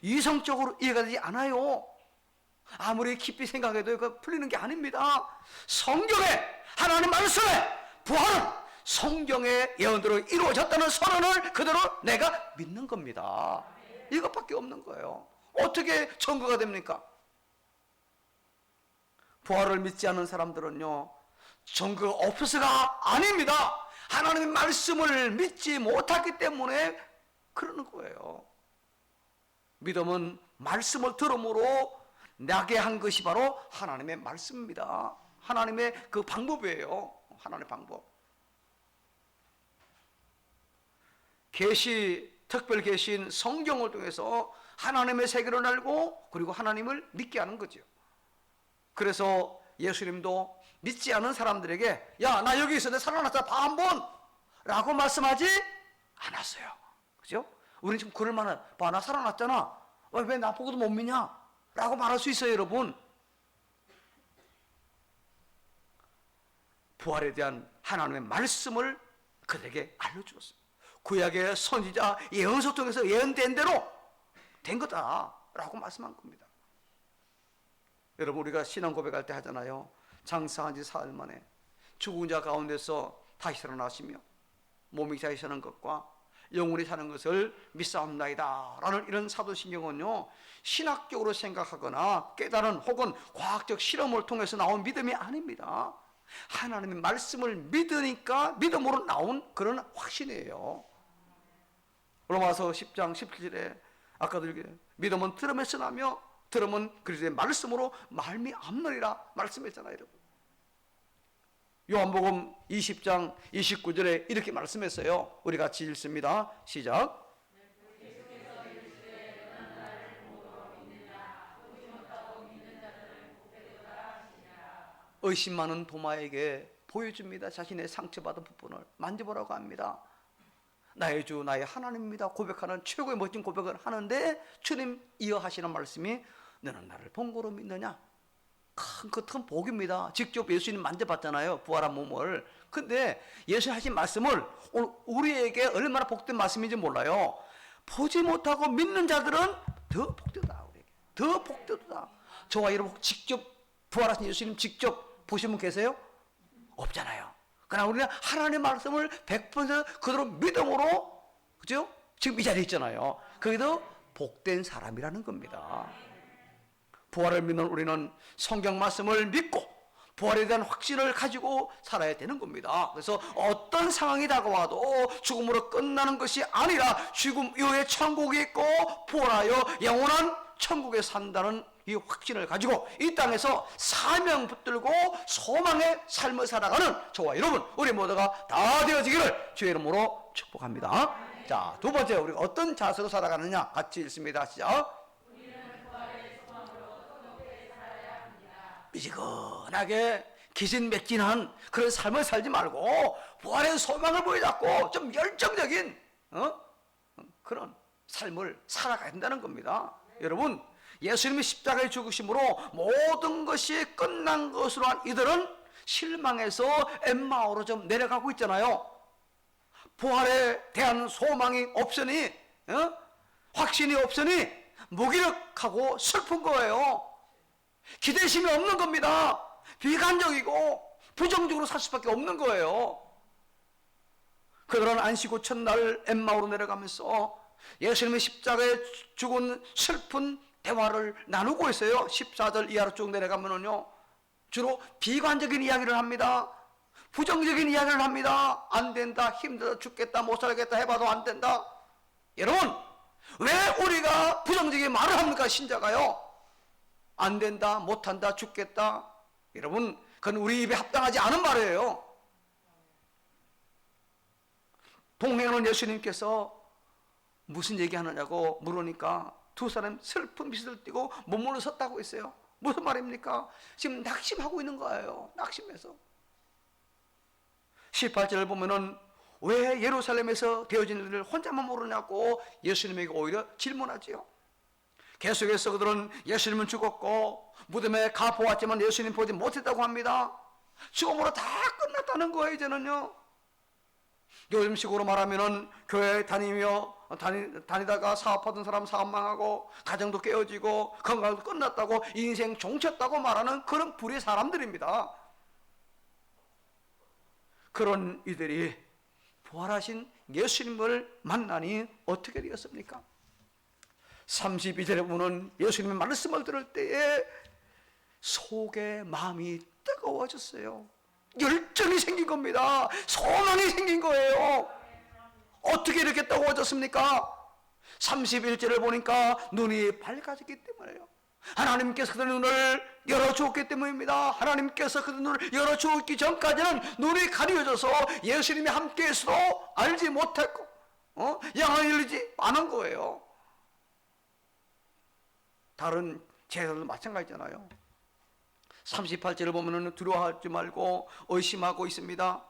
이성적으로 이해가 되지 않아요. 아무리 깊이 생각해도 그 풀리는 게 아닙니다. 성경에 하나님 말씀에 부활은 성경의 예언대로 이루어졌다는 선언을 그대로 내가 믿는 겁니다. 이것밖에 없는 거예요. 어떻게 증거가 됩니까? 부활을 믿지 않는 사람들은요 증거가 없어서가 아닙니다. 하나님의 말씀을 믿지 못하기 때문에 그러는 거예요. 믿음은 말씀을 들음으로 나게 한 것이 바로 하나님의 말씀입니다. 하나님의 그 방법이에요. 하나님의 방법. 계시, 특별 계신 성경을 통해서 하나님의 세계를 알고 그리고 하나님을 믿게 하는 거죠. 그래서 예수님도 믿지 않은 사람들에게 야, 나 여기 있었는데 살아났다 봐 한번 라고 말씀하지 않았어요. 그죠? 우리는 지금 그럴 만한 봐, 나 살아났잖아. 왜 나 보고도 못 믿냐? 라고 말할 수 있어요, 여러분. 부활에 대한 하나님의 말씀을 그들에게 알려주었어요. 구약의 선지자 예언서 통해서 예언된 대로 된 거다라고 말씀한 겁니다. 여러분, 우리가 신앙 고백할 때 하잖아요. 장사한 지 사흘 만에 죽은 자 가운데서 다시 살아나시며 몸이 다시 사는 것과 영혼이 사는 것을 믿사옵나이다 라는 이런 사도신경은요 신학적으로 생각하거나 깨달은 혹은 과학적 실험을 통해서 나온 믿음이 아닙니다. 하나님의 말씀을 믿으니까 믿음으로 나온 그런 확신이에요. 로마서 10장 17절에 아까도 이렇게 믿음은 들음에서 나며 들음은 그리스도의 말씀으로 말미암느니라 말씀했잖아요, 여러분. 요한복음 20장 29절에 이렇게 말씀했어요. 우리 같이 읽습니다. 시작. 의심 많은 도마에게 보여줍니다. 자신의 상처받은 부분을 만져보라고 합니다. 나의 주 나의 하나님입니다 고백하는 최고의 멋진 고백을 하는데 주님 이어하시는 말씀이 너는 나를 본고로 믿느냐? 큰 복입니다. 직접 예수님 만져봤잖아요, 부활한 몸을. 근데 예수님 하신 말씀을 오늘 우리에게 얼마나 복된 말씀인지 몰라요. 보지 못하고 믿는 자들은 더 복되다. 우리에게 더 복되다. 저와 여러분 직접 부활하신 예수님 직접 보신 분 계세요? 없잖아요. 그러나 우리는 하나님의 말씀을 100% 그대로 믿음으로, 그죠? 지금 이 자리에 있잖아요. 그게도 복된 사람이라는 겁니다. 부활을 믿는 우리는 성경 말씀을 믿고 부활에 대한 확신을 가지고 살아야 되는 겁니다. 그래서 어떤 상황이 다가와도 죽음으로 끝나는 것이 아니라 죽음 이후에 천국이 있고 부활하여 영원한 천국에 산다는 이 확신을 가지고 이 땅에서 사명 붙들고 소망의 삶을 살아가는 저와 여러분, 우리 모두가 다 되어지기를 주의 이름으로 축복합니다. 자, 두 번째, 우리가 어떤 자세로 살아가느냐 같이 읽습니다. 시작. 미지근하게 기진맥진한 그런 삶을 살지 말고 부활의 소망을 보여잡고 좀 열정적인 그런 삶을 살아가야 된다는 겁니다. 여러분, 예수님이 십자가에 죽으심으로 모든 것이 끝난 것으로 한 이들은 실망해서 엠마오로 좀 내려가고 있잖아요. 부활에 대한 소망이 없으니, 확신이 없으니 무기력하고 슬픈 거예요. 기대심이 없는 겁니다. 비관적이고 부정적으로 살 수밖에 없는 거예요. 그들은 안식구 첫날 엠마오로 내려가면서 예수님의 십자가에 죽은 슬픈 대화를 나누고 있어요. 14절 이하로 쭉 내려가면은요, 주로 비관적인 이야기를 합니다. 부정적인 이야기를 합니다. 안 된다, 힘들어 죽겠다, 못 살겠다 해봐도 안 된다. 여러분, 왜 우리가 부정적인 말을 합니까? 신자가요. 안 된다, 못한다, 죽겠다. 여러분, 그건 우리 입에 합당하지 않은 말이에요. 동행하는 예수님께서 무슨 얘기하느냐고 물으니까 두 사람 슬픈 미소를 띠고 몸으로 섰다고 했어요. 무슨 말입니까? 지금 낙심하고 있는 거예요. 낙심해서. 18절을 보면은 왜 예루살렘에서 되어진 일을 혼자만 모르냐고 예수님에게 오히려 질문하지요. 계속해서 그들은 예수님은 죽었고 무덤에 가 보았지만 예수님 보지 못했다고 합니다. 죽음으로 다 끝났다는 거예요. 이제는요. 요즘식으로 말하면은 교회 다니다가 사업하던 사람 사업 망하고 가정도 깨어지고 건강도 끝났다고 인생 종쳤다고 말하는 그런 불의 사람들입니다. 그런 이들이 부활하신 예수님을 만나니 어떻게 되었습니까? 32절에 보면 예수님의 말씀을 들을 때에 속에 마음이 뜨거워졌어요. 열정이 생긴 겁니다. 소망이 생긴 거예요. 어떻게 이렇게 뜨거워졌습니까? 31절을 보니까 눈이 밝아졌기 때문에요. 하나님께서 그들 눈을 열어주었기 때문입니다. 하나님께서 그들 눈을 열어주었기 전까지는 눈이 가려져서 예수님이 함께 있어도 알지 못했고 영향을 열리지 않은 거예요. 다른 제자들도 마찬가지잖아요. 38절을 보면 두려워하지 말고 의심하고 있습니다.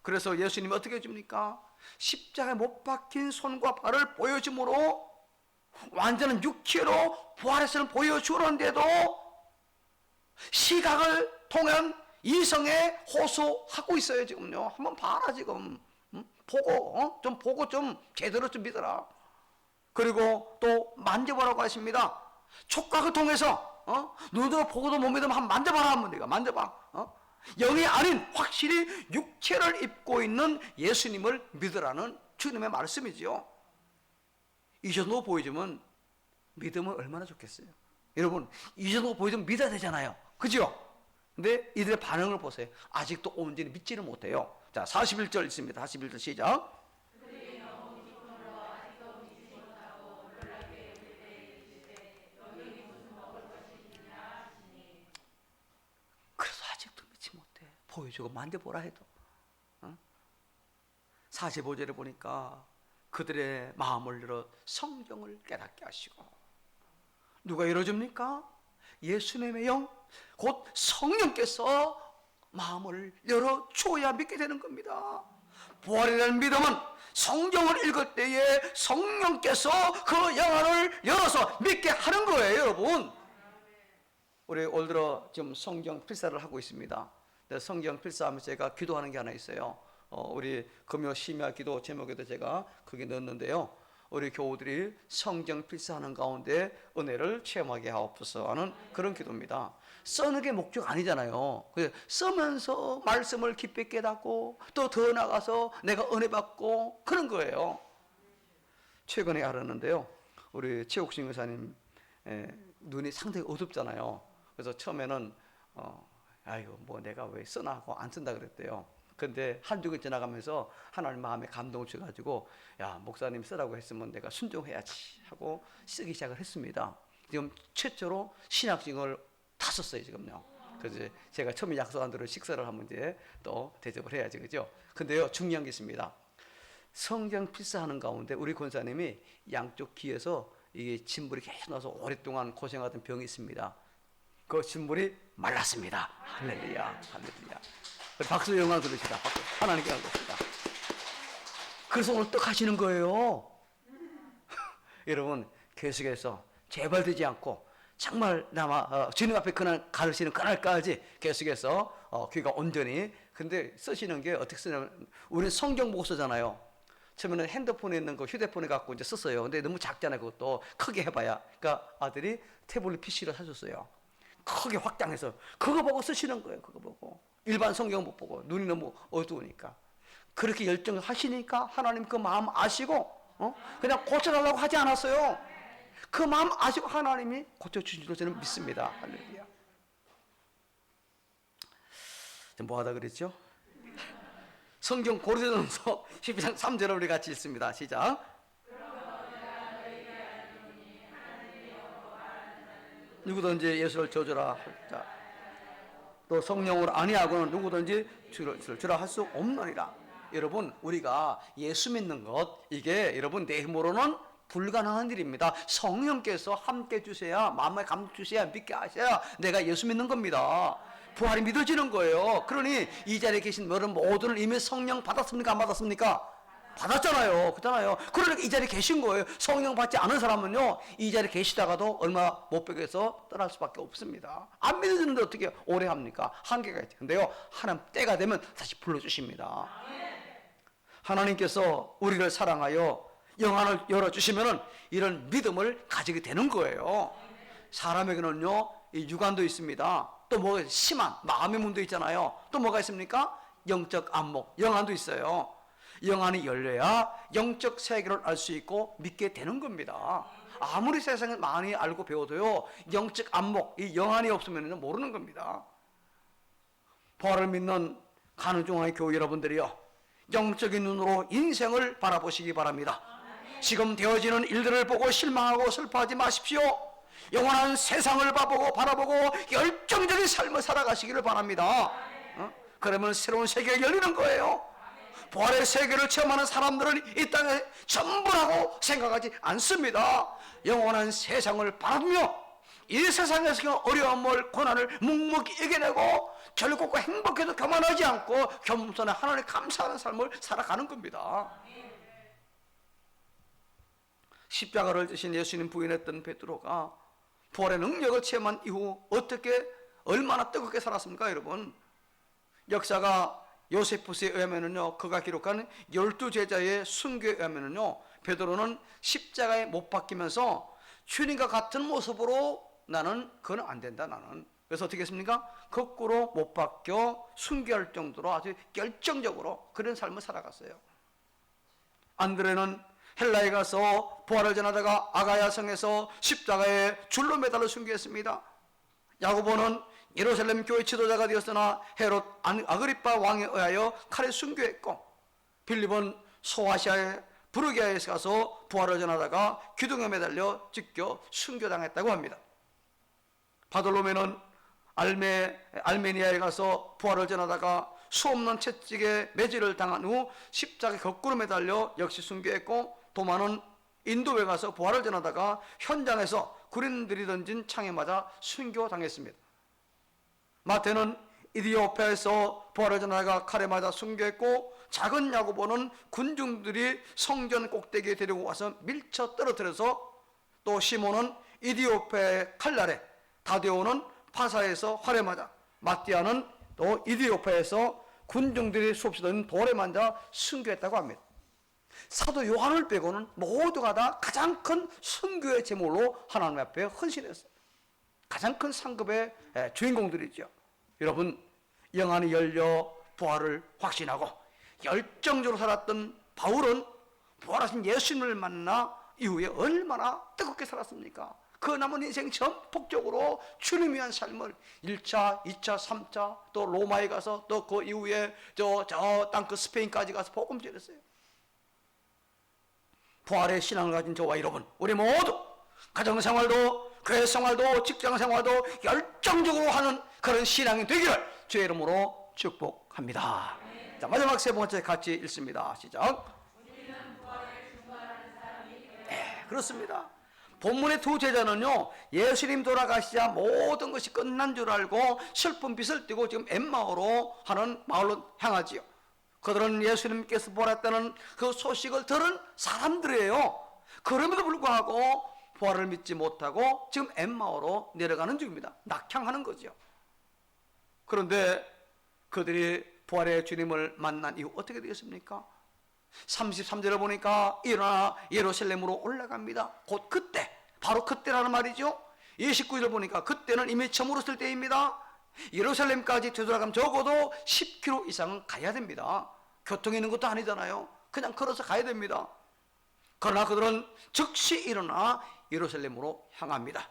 그래서 예수님이 어떻게 해줍니까? 십자가에 못 박힌 손과 발을 보여줌으로 완전한 육체로 부활해서 보여주는데도 시각을 통한 이성에 호소하고 있어요. 지금요. 한번 봐라 지금. 보고 좀 보고 좀 제대로 좀 믿어라. 그리고 또 만져보라고 하십니다. 촉각을 통해서 눈으로 보고도 못 믿으면 한번 만져봐라. 한번 네가 만져봐. 영이 아닌 확실히 육체를 입고 있는 예수님을 믿으라는 주님의 말씀이지요. 이 정도 보여주면 믿으면 얼마나 좋겠어요. 여러분, 이 정도 보여주면 믿어야 되잖아요. 그죠? 근데 이들의 반응을 보세요. 아직도 온전히 믿지는 못해요. 자, 41절 있습니다. 41절 시작. 그래서 아직도 믿지 못해. 보여주고 만져보라 해도. 45절에 보니까 그들의 마음을 열어 성경을 깨닫게 하시고, 누가 열어줍니까? 예수님의 영, 곧 성령께서 마음을 열어줘야 믿게 되는 겁니다. 부활이라는 믿음은 성경을 읽을 때에 성령께서 그 영안을 열어서 믿게 하는 거예요. 여러분, 우리 올 들어 지금 성경 필사를 하고 있습니다. 성경 필사하면서 제가 기도하는 게 하나 있어요. 우리 금요 심야 기도 제목에도 제가 그게 넣었는데요. 우리 교우들이 성경 필사하는 가운데 은혜를 체험하게 하옵소서 하는 그런 기도입니다. 써는 게 목적 아니잖아요. 써면서 말씀을 깊이 깨닫고 또 더 나가서 내가 은혜 받고 그런 거예요. 최근에 알았는데요, 우리 최옥신 의사님 눈이 상당히 어둡잖아요. 그래서 처음에는 아이고 뭐 내가 왜 쓰나 하고 안 쓴다 그랬대요. 근데 한두 개 지나가면서 하나님 마음에 감동을 주셔가지고 야, 목사님 쓰라고 했으면 내가 순종해야지 하고 쓰기 시작을 했습니다. 지금 최초로 신학증을 다 썼어요 지금요. 그래서 제가 처음에 약속한 대로 식사를 하면 이제 또 대접을 해야지, 그죠? 근데요, 중요한 게 있습니다. 성경 필사하는 가운데 우리 권사님이 양쪽 귀에서 이게 진물이 계속 나서 오랫동안 고생하던 병이 있습니다. 그 진물이 말랐습니다. 할렐루야, 할렐루야. 박수 영광 들으시다. 하나님께 하겠습니다. 그래서 오늘 떡 하시는 거예요. 여러분, 계속해서 제발 되지 않고 정말 주님 앞에 그날 가르치는 그날까지 계속해서 귀가 온전히. 근데 쓰시는 게 어떻게 쓰냐면, 우리는 성경 보고 쓰잖아요. 처음에는 핸드폰에 있는 거 휴대폰에 갖고 이제 썼어요. 근데 너무 작잖아요. 그것도 크게 해봐야. 그러니까 아들이 태블릿 PC를 사줬어요. 크게 확장해서 그거 보고 쓰시는 거예요. 그거 보고. 일반 성경 못 보고 눈이 너무 어두우니까. 그렇게 열정을 하시니까 하나님 그 마음 아시고 그냥 고쳐달라고 하지 않았어요. 그 마음 아시고 하나님이 고쳐주신 줄로 저는 믿습니다. 할렐루야. 뭐 하다 그랬죠? 성경 고린도전서 12장 3절을 우리 같이 읽습니다. 시작. 누구든지 예수를 저주라 자, 또 성령으로 아니하고는 누구든지 주라 할 수 없느니라. 여러분, 우리가 예수 믿는 것, 이게 여러분 내 힘으로는 불가능한 일입니다. 성령께서 함께 주셔야, 마음에 감동 주셔야, 믿게 하셔야 내가 예수 믿는 겁니다. 부활이 믿어지는 거예요. 그러니 이 자리에 계신 여러분 모두는 이미 성령 받았습니까? 안 받았습니까? 받았잖아요. 그렇잖아요. 그러니까 이 자리에 계신 거예요. 성령 받지 않은 사람은요, 이 자리에 계시다가도 얼마 못 뵙게서 떠날 수밖에 없습니다. 안 믿어지는데 어떻게 오래 합니까? 한계가 있죠. 근데요, 하나님 때가 되면 다시 불러주십니다. 하나님께서 우리를 사랑하여 영안을 열어주시면은 이런 믿음을 가지게 되는 거예요. 사람에게는요, 이 육안도 있습니다. 또 뭐가 심한 마음의 문도 있잖아요. 또 뭐가 있습니까? 영적 안목, 영안도 있어요. 영안이 열려야 영적 세계를 알 수 있고 믿게 되는 겁니다. 아무리 세상을 많이 알고 배워도요, 영적 안목, 이 영안이 없으면 모르는 겁니다. 부활을 믿는 간우종의 교회 여러분들이요, 영적인 눈으로 인생을 바라보시기 바랍니다. 지금 되어지는 일들을 보고 실망하고 슬퍼하지 마십시오. 영원한 세상을 바라보고 열정적인 삶을 살아가시기를 바랍니다. 그러면 새로운 세계가 열리는 거예요. 부활의 세계를 체험하는 사람들은 이 땅에 전부라고 생각하지 않습니다. 영원한 세상을 바라보며 이 세상에서 어려움을 고난을 묵묵히 이겨내고 결국 행복해도 교만하지 않고 겸손해 하나님 감사하는 삶을 살아가는 겁니다. 십자가를 지신 예수님 부인했던 베드로가 부활의 능력을 체험한 이후 어떻게 얼마나 뜨겁게 살았습니까, 여러분? 역사가 요세푸스에 의하면은요, 그가 기록한 12제자의 순교에 의하면은요, 베드로는 십자가에 못 박히면서 주님과 같은 모습으로 나는 그건 안 된다, 나는. 그래서 어떻게 했습니까? 거꾸로 못 박혀 순교할 정도로 아주 결정적으로 그런 삶을 살아갔어요. 안드레는 헬라에 가서 부활을 전하다가 아가야 성에서 십자가에 줄로 매달려 순교했습니다. 야고보는 예루살렘 교회 지도자가 되었으나 헤롯 아그리파 왕에 의하여 칼에 순교했고, 빌립은 소아시아의 부르기아에 가서 부활을 전하다가 기둥에 매달려 찢겨 순교당했다고 합니다. 바돌로메는 알메니아에 가서 부활을 전하다가 수없는 채찍에 매질을 당한 후 십자가에 거꾸로 매달려 역시 순교했고, 도마는 인도에 가서 부활을 전하다가 현장에서 군인들이 던진 창에 맞아 순교당했습니다. 마태는 이디오페에서 부활을 전하다가 칼에 맞아 순교했고, 작은 야고보는 군중들이 성전 꼭대기에 데리고 와서 밀쳐 떨어뜨려서, 또 시몬은 이디오페의 칼날에, 다데오는 파사에서 활에 맞아, 마띠아는 또 이디오페에서 군중들이 수없이 던 돌에 맞아 순교했다고 합니다. 사도 요한을 빼고는 모두가 다 가장 큰 선교의 제물로 하나님 앞에 헌신했어요. 가장 큰 상급의 주인공들이죠. 여러분, 영안이 열려 부활을 확신하고 열정적으로 살았던 바울은 부활하신 예수님을 만나 이후에 얼마나 뜨겁게 살았습니까? 그 남은 인생 전폭적으로 주님 위한 삶을 1차, 2차, 3차 또 로마에 가서 또 그 이후에 저 땅 그 스페인까지 가서 복음 전했어요. 부활의 신앙을 가진 저와 여러분, 우리 모두 가정생활도 교회 생활도 직장생활도 열정적으로 하는 그런 신앙이 되기를 주의 이름으로 축복합니다. 자, 마지막 세 번째 같이 읽습니다. 시작. 네, 그렇습니다. 본문의 두 제자는요, 예수님 돌아가시자 모든 것이 끝난 줄 알고 슬픈 빛을 띠고 지금 엠마오로 하는 마을로 향하지요. 그들은 예수님께서 부활했다는 그 소식을 들은 사람들이에요. 그럼에도 불구하고 부활을 믿지 못하고 지금 엠마오로 내려가는 중입니다. 낙향하는 거죠. 그런데 그들이 부활의 주님을 만난 이후 어떻게 되겠습니까? 33절을 보니까 일어나 예루살렘으로 올라갑니다. 곧 그때, 바로 그때라는 말이죠. 29절 보니까 그때는 이미 저물었을 때입니다. 예루살렘까지 되돌아가면 적어도 10km 이상은 가야 됩니다. 교통이 있는 것도 아니잖아요. 그냥 걸어서 가야 됩니다. 그러나 그들은 즉시 일어나 예루살렘으로 향합니다.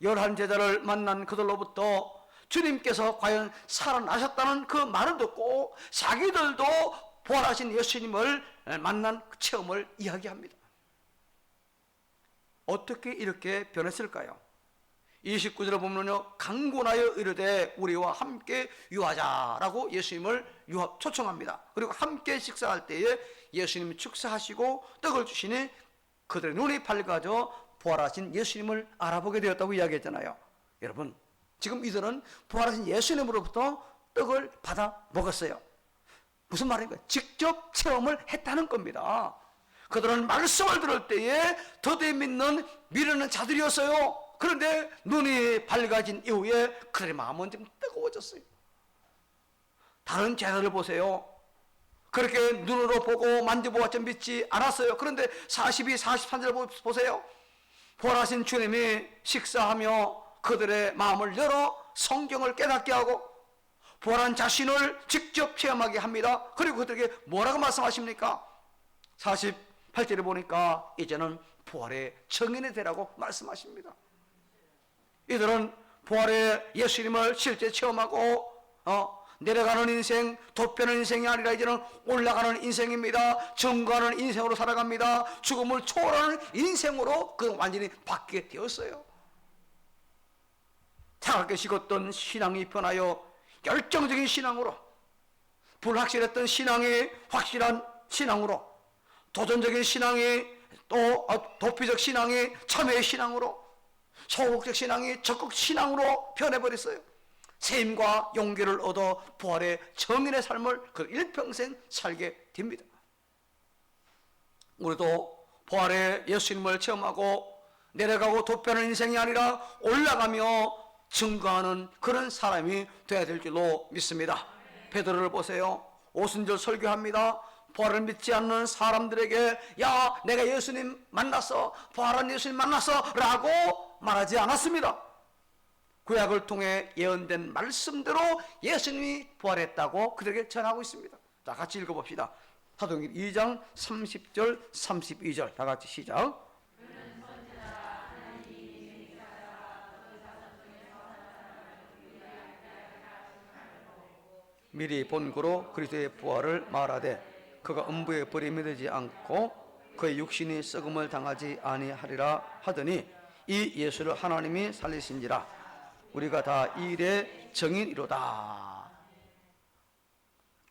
11 제자를 만난 그들로부터 주님께서 과연 살아나셨다는 그 말을 듣고 자기들도 부활하신 예수님을 만난 체험을 이야기합니다. 어떻게 이렇게 변했을까요? 29절을 보면요, 강군하여 이르되 우리와 함께 유하자라고 예수님을 초청합니다. 그리고 함께 식사할 때에 예수님이 축사하시고 떡을 주시니 그들의 눈이 밝아져 부활하신 예수님을 알아보게 되었다고 이야기했잖아요. 여러분, 지금 이들은 부활하신 예수님으로부터 떡을 받아 먹었어요. 무슨 말인가요? 직접 체험을 했다는 겁니다. 그들은 말씀을 들을 때에 더디에 믿는 미련한 자들이었어요. 그런데 눈이 밝아진 이후에 그들의 마음은 좀 뜨거워졌어요. 다른 제자들 보세요. 그렇게 눈으로 보고 만져보았지 믿지 않았어요. 그런데 42, 43절 보세요. 부활하신 주님이 식사하며 그들의 마음을 열어 성경을 깨닫게 하고 부활한 자신을 직접 체험하게 합니다. 그리고 그들에게 뭐라고 말씀하십니까? 48절에 보니까 이제는 부활의 증인이 되라고 말씀하십니다. 이들은 부활의 예수님을 실제 체험하고 내려가는 인생, 돋변하는 인생이 아니라 이제는 올라가는 인생입니다. 증거하는 인생으로 살아갑니다. 죽음을 초월하는 인생으로 그 완전히 바뀌게 되었어요. 차갑게 식었던 신앙이 변하여 열정적인 신앙으로, 불확실했던 신앙이 확실한 신앙으로, 도전적인 신앙이 또 도피적 신앙이 참회의 신앙으로, 소극적 신앙이 적극 신앙으로 변해버렸어요. 세임과 용기를 얻어 부활의 정인의 삶을 그 일평생 살게 됩니다. 우리도 부활의 예수님을 체험하고 내려가고 도피하는 인생이 아니라 올라가며 증거하는 그런 사람이 되어야 될 줄로 믿습니다. 베드로를 보세요. 오순절 설교합니다. 부활을 믿지 않는 사람들에게 야, 내가 예수님 만났어, 부활한 예수님 만났어 라고 말하지 않았습니다. 구약을 통해 예언된 말씀대로 예수님이 부활했다고 그들에게 전하고 있습니다. 자, 같이 읽어봅시다. 사도행전 2장 30절 32절 다 같이 시작. 미리 본고로 그리스도의 부활을 말하되 그가 음부에 버림이 되지 않고 그의 육신이 썩음을 당하지 아니하리라 하더니 이 예수를 하나님이 살리신지라 우리가 다 이 일의 증인이로다.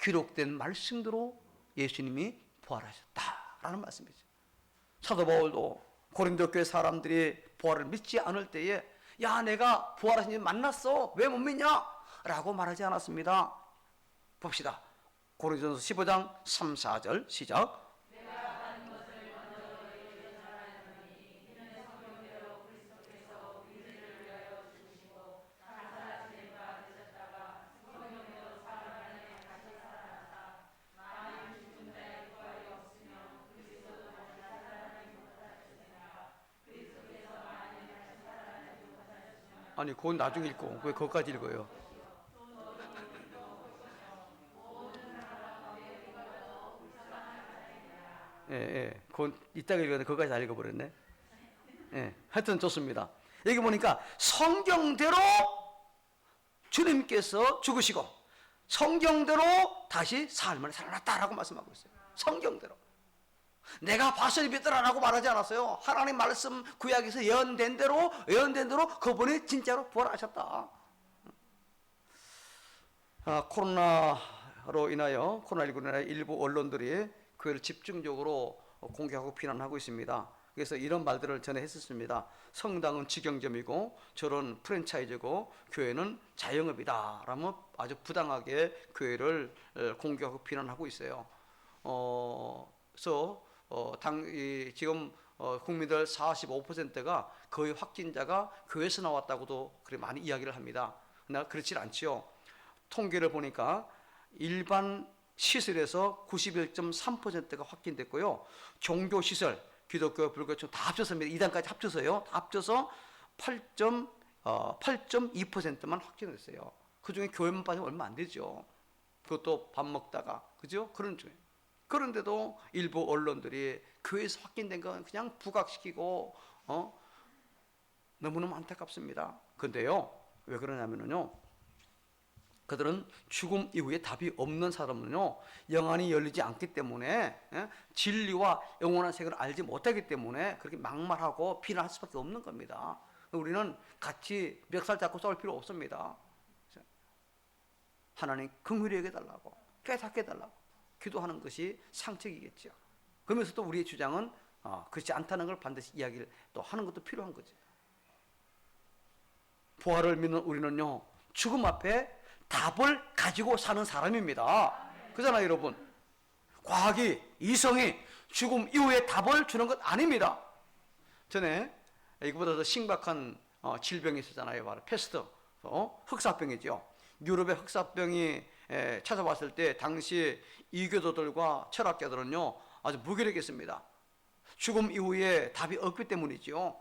기록된 말씀대로 예수님이 부활하셨다라는 말씀이죠. 사도 바울도 고린도 교회 사람들이 부활을 믿지 않을 때에 야, 내가 부활하신 줄 만났어, 왜 못 믿냐? 라고 말하지 않았습니다. 봅시다. 고린도전서 15장 3, 4절 시작. 아니 그건 나중에 읽고 왜 그것까지 읽어요? 예, 예. 그건 이따가 읽었는데 그것까지 다 읽어버렸네. 예. 하여튼 좋습니다. 여기 보니까 성경대로 주님께서 죽으시고 성경대로 다시 삶을 살아났다라고 말씀하고 있어요. 성경대로. 내가 봤으니 믿더라라고 말하지 않았어요. 하나님 말씀 구약에서 예언된 대로 그분이 진짜로 부활하셨다. 코로나로 인하여 코로나19로 인하여 일부 언론들이 교회를 집중적으로 공격하고 비난하고 있습니다. 그래서 이런 말들을 전에 했었습니다. 성당은 직영점이고 저런 프랜차이즈고 교회는 자영업이다 라면 아주 부당하게 교회를 공격하고 비난하고 있어요. 그래서 지금 국민들 45%가 거의 확진자가 교회에서 나왔다고도 그렇게 많이 이야기를 합니다. 그러나 그렇지 않지요. 통계를 보니까 일반 시설에서 91.3%가 확진됐고요. 종교시설, 기독교, 불교청 다 합쳐서 이단까지 합쳐서요. 다 합쳐서 8.2%만 확진됐어요. 그중에 교회만 빠지면 얼마 안 되죠. 그것도 밥 먹다가 그죠? 그런 중에. 그런데도 일부 언론들이 교회에서 확진된 건 그냥 부각시키고 너무너무 안타깝습니다. 근데요, 왜 그러냐면요, 그들은 죽음 이후에 답이 없는 사람은요, 영안이 열리지 않기 때문에 진리와 영원한 세계를 알지 못하기 때문에 그렇게 막말하고 비난할 수밖에 없는 겁니다. 우리는 같이 멱살 잡고 싸울 필요 없습니다. 하나님 긍휼히 여겨달라고, 깨닫게 해달라고 기도하는 것이 상책이겠죠. 그러면서 또 우리의 주장은 그렇지 않다는 걸 반드시 이야기를 또 하는 것도 필요한 거죠. 부활을 믿는 우리는요, 죽음 앞에 답을 가지고 사는 사람입니다. 그잖아요, 여러분. 과학이, 이성이 죽음 이후에 답을 주는 것 아닙니다. 전에 이거보다 더 심각한 질병이 있었잖아요. 바로 패스트, 흑사병이죠. 유럽의 흑사병이 찾아왔을 때 당시 이교도들과 철학자들은요, 아주 무기력했습니다. 죽음 이후에 답이 없기 때문이죠.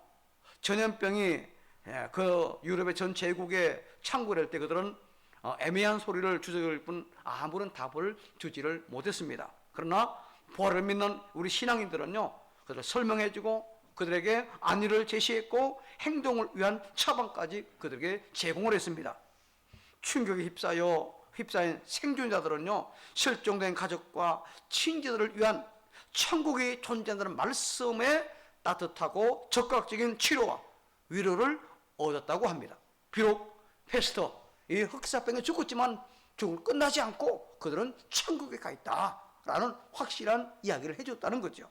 전염병이 그 유럽의 전 제국에 창궐할 때 그들은 애매한 소리를 주저할 뿐 아무런 답을 주지를 못했습니다. 그러나 부활을 믿는 우리 신앙인들은요, 그들을 설명해주고 그들에게 안위를 제시했고 행동을 위한 처방까지 그들에게 제공을 했습니다. 충격에 휩싸인 생존자들은요, 실종된 가족과 친지들을 위한 천국이 존재한다는 말씀에 따뜻하고 적극적인 치료와 위로를 얻었다고 합니다. 비록 페스터, 이 흑사병에 죽었지만 죽음 끝나지 않고 그들은 천국에 가 있다라는 확실한 이야기를 해줬다는 거죠.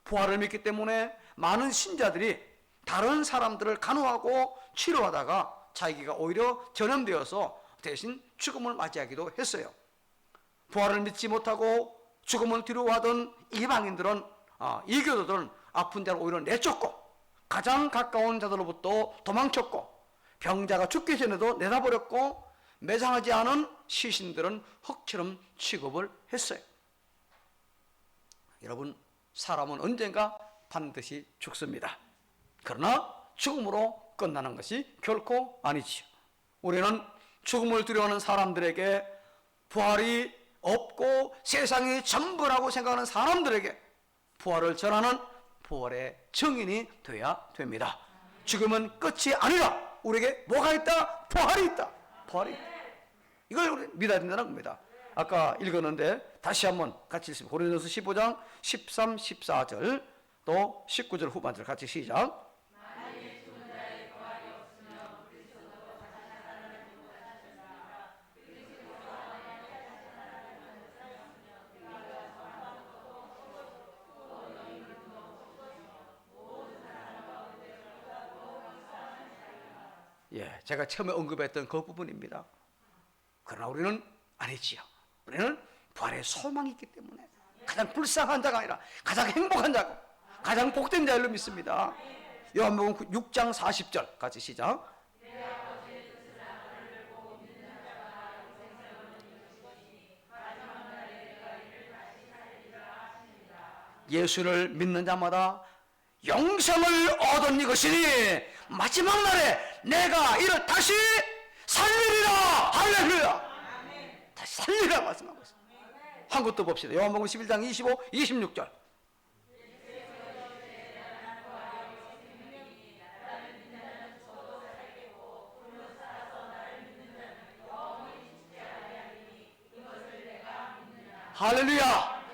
부활을 믿기 때문에 많은 신자들이 다른 사람들을 간호하고 치료하다가 자기가 오히려 전염되어서 대신 죽음을 맞이하기도 했어요. 부활을 믿지 못하고 죽음을 두려워하던 이방인들은, 이교도들은 아픈 자를 오히려 내쫓고 가장 가까운 자들로부터 도망쳤고 병자가 죽기 전에도 내다버렸고 매장하지 않은 시신들은 흙처럼 취급을 했어요. 여러분, 사람은 언젠가 반드시 죽습니다. 그러나 죽음으로 끝나는 것이 결코 아니지요. 우리는 죽음을 두려워하는 사람들에게, 부활이 없고 세상이 전부라고 생각하는 사람들에게 부활을 전하는 부활의 증인이 돼야 됩니다. 죽음은 끝이 아니라 우리에게 뭐가 있다? 부활이 있다. 부활이 있다. 이걸 우리 믿어야 된다는 겁니다. 아까 읽었는데 다시 한번 같이 읽습니다. 고린도서 15장 13, 14절 또 19절 후반절 같이 시작. 예, 제가 처음에 언급했던 그 부분입니다. 그러나 우리는 아니지요. 우리는 부활의 소망이 있기 때문에 가장 불쌍한 자가 아니라 가장 행복한 자고 가장 복된 자로 믿습니다. 요한복음 6장 40절 같이 시작. 예수를 믿는 자마다 영생을 얻은 이것이니 마지막 날에 내가 이를 다시 살리리라. 할렐루야. 다시 살리라 말씀하고 있어요. 한 것도 봅시다. 요한복음 11장 25, 26절. 할렐루야,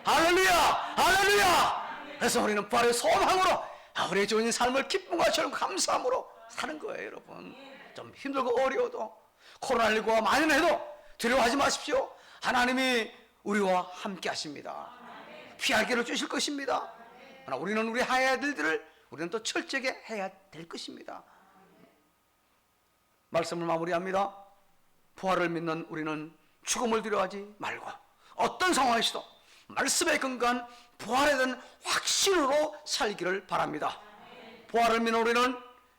할렐루야, 할렐루야. 그래서 우리는 부활의 소망으로 우리의 주인 삶을 기쁨과 즐거움 감사함으로 사는 거예요. 여러분, 좀 힘들고 어려워도 코로나19가 만연해도 두려워하지 마십시오. 하나님이 우리와 함께 하십니다. 피할 길을 주실 것입니다. 그러나 우리는 우리 해야 될 일들을 우리는 또 철저하게 해야 될 것입니다. 말씀을 마무리합니다. 부활을 믿는 우리는 죽음을 두려워하지 말고 어떤 상황에서도 말씀에 근거한 부활에 대한 확신으로 살기를 바랍니다. 부활을 믿는 우리는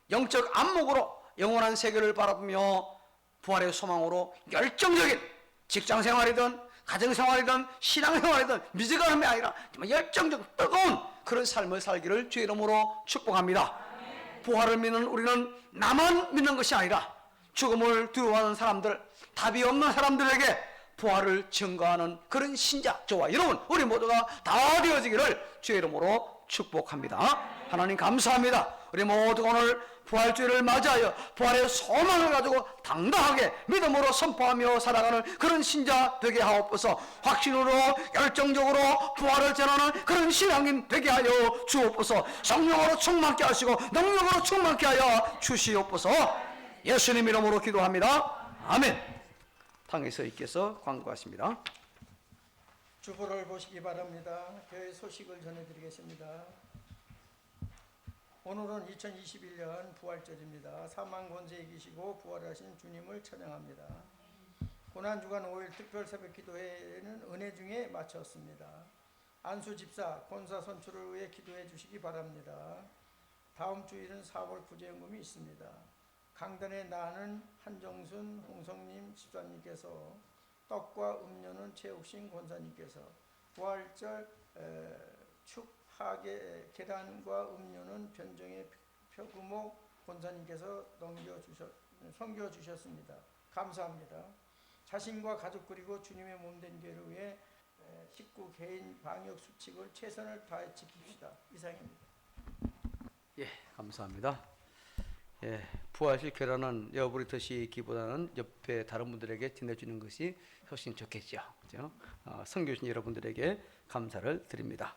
영적 안목으로 영원한 세계를 바라보며 부활의 소망으로 열정적인 직장생활이든 가정생활이든 신앙생활이든 미지근함이 아니라 정말 열정적 뜨거운 그런 삶을 살기를 주의 이름으로 축복합니다. 부활을 믿는 우리는 나만 믿는 것이 아니라 죽음을 두려워하는 사람들, 답이 없는 사람들에게 부활을 증거하는 그런 신자, 저와 여러분 우리 모두가 다 되어지기를 주의 이름으로 축복합니다. 하나님 감사합니다. 우리 모두가 오늘 부활주의를 맞이하여 부활의 소망을 가지고 당당하게 믿음으로 선포하며 살아가는 그런 신자 되게 하옵소서. 확신으로 열정적으로 부활을 전하는 그런 신앙인 되게 하여 주옵소서. 성령으로 충만케 하시고 능력으로 충만케 하여 주시옵소서. 예수님 이름으로 기도합니다. 아멘. 당에 서 있겠어 광고하십니다. 주보를 보시기 바랍니다. 교회 소식을 전해드리겠습니다. 오늘은 2021년 부활절입니다. 사망 권세 이기시고 부활하신 주님을 찬양합니다. 고난주간 5일 특별 새벽 기도회는 은혜 중에 마쳤습니다. 안수 집사 권사 선출을 위해 기도해 주시기 바랍니다. 다음 주일은 4월 구제연금이 있습니다. 강단에 나는 한정순 홍성님 집사님께서, 떡과 음료는 최옥신 권사님께서, 부활절 축하계 계란과 음료는 변정의 표구목 권사님께서 섬겨주셨습니다. 감사합니다. 자신과 가족 그리고 주님의 몸된 교회를 위해 식구 개인 방역 수칙을 최선을 다해 지킵시다. 이상입니다. 예, 감사합니다. 예, 부활실 계란은 여부리 드시기보다는 옆에 다른 분들에게 지내주는 것이 훨씬 좋겠죠. 그죠? 선교신 여러분들에게 감사를 드립니다.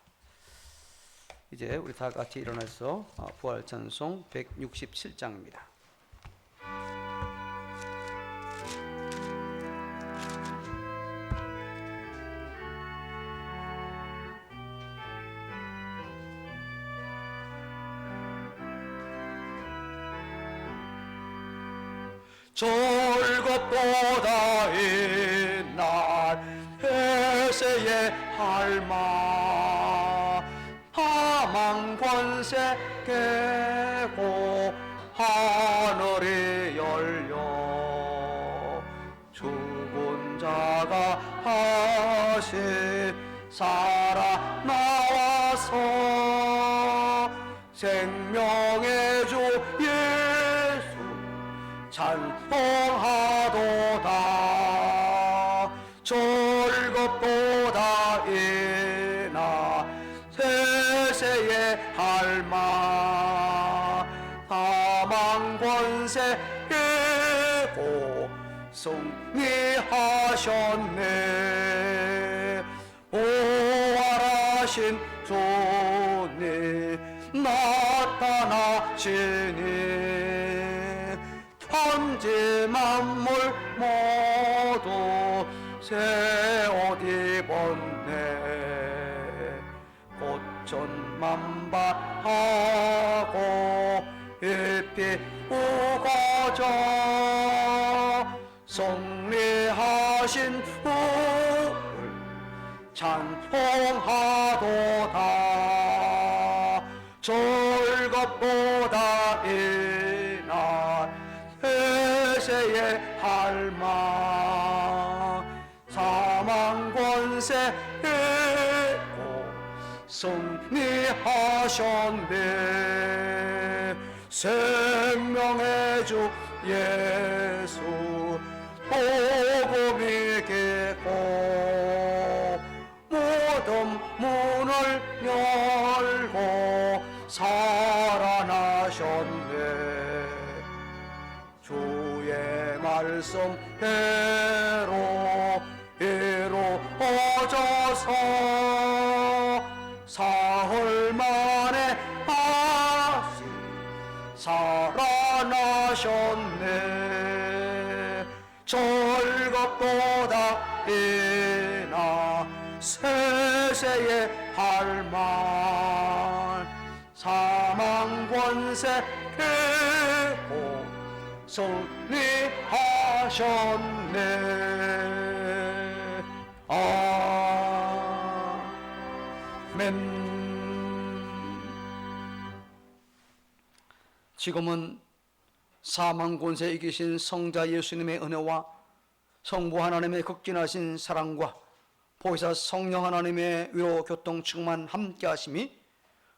이제 우리 다 같이 일어나서 부활 찬송 167장입니다. 절것보다 이날 해세의 할마 하망 권세 깨고 하늘이 열려 죽은 자가 다시 살아나와서 생명의 주 예수 찬송하도다. 절것보다 이나 세세의 할마 사망 권세 깨고 승리하셨네. 부활하신 주님 나타나시니 천지 만물 모두 새 옷 입었네. 꽃전만발하고 잎이 우거져 승리하신 주를 찬송하도다. 절것보다 이날 세세의 할마 사망 권세 깨고 승리하셨네. 승리하셨네. 생명의 주 예수 복음이 겠고 모든 문을 열고 살아나셨네. 주의 말씀대로 이루어져서 사흘 만에 다시 살아나셨네. 절겁보다 이나 세세의 할만 사망 권세 깨고 승리하셨네. 아멘. 지금은 사망 권세에 이기신 성자 예수님의 은혜와 성부 하나님의 극진하신 사랑과 보혜사 성령 하나님의 위로 교통 충만 함께 하심이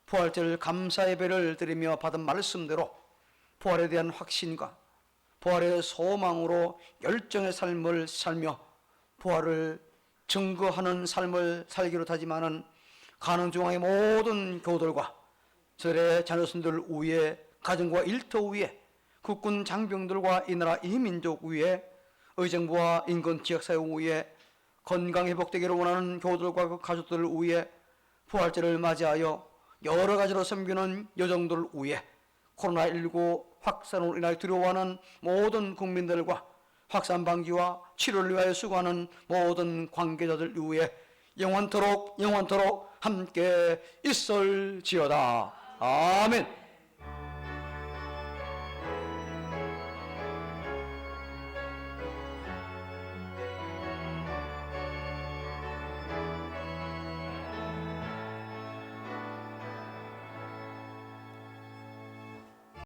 부활절 감사 예배를 드리며 받은 말씀대로 부활에 대한 확신과 부활의 소망으로 열정의 삶을 살며 부활을 증거하는 삶을 살기로 다짐하는 가는 중앙의 모든 교우들과 저의 자녀손들 위에 가정과 일터 위에 국군 장병들과 이 나라 이 민족 위에 의정부와 인근 지역사회 위에 건강 회복되기를 원하는 교우들과 그 가족들 위에 부활절을 맞이하여 여러 가지로 섬기는 여정들 위에 코로나19 확산으로 인하여 두려워하는 모든 국민들과 확산 방지와 치료를 위하여 수고하는 모든 관계자들 위해 영원토록 함께 있을지어다. 아멘.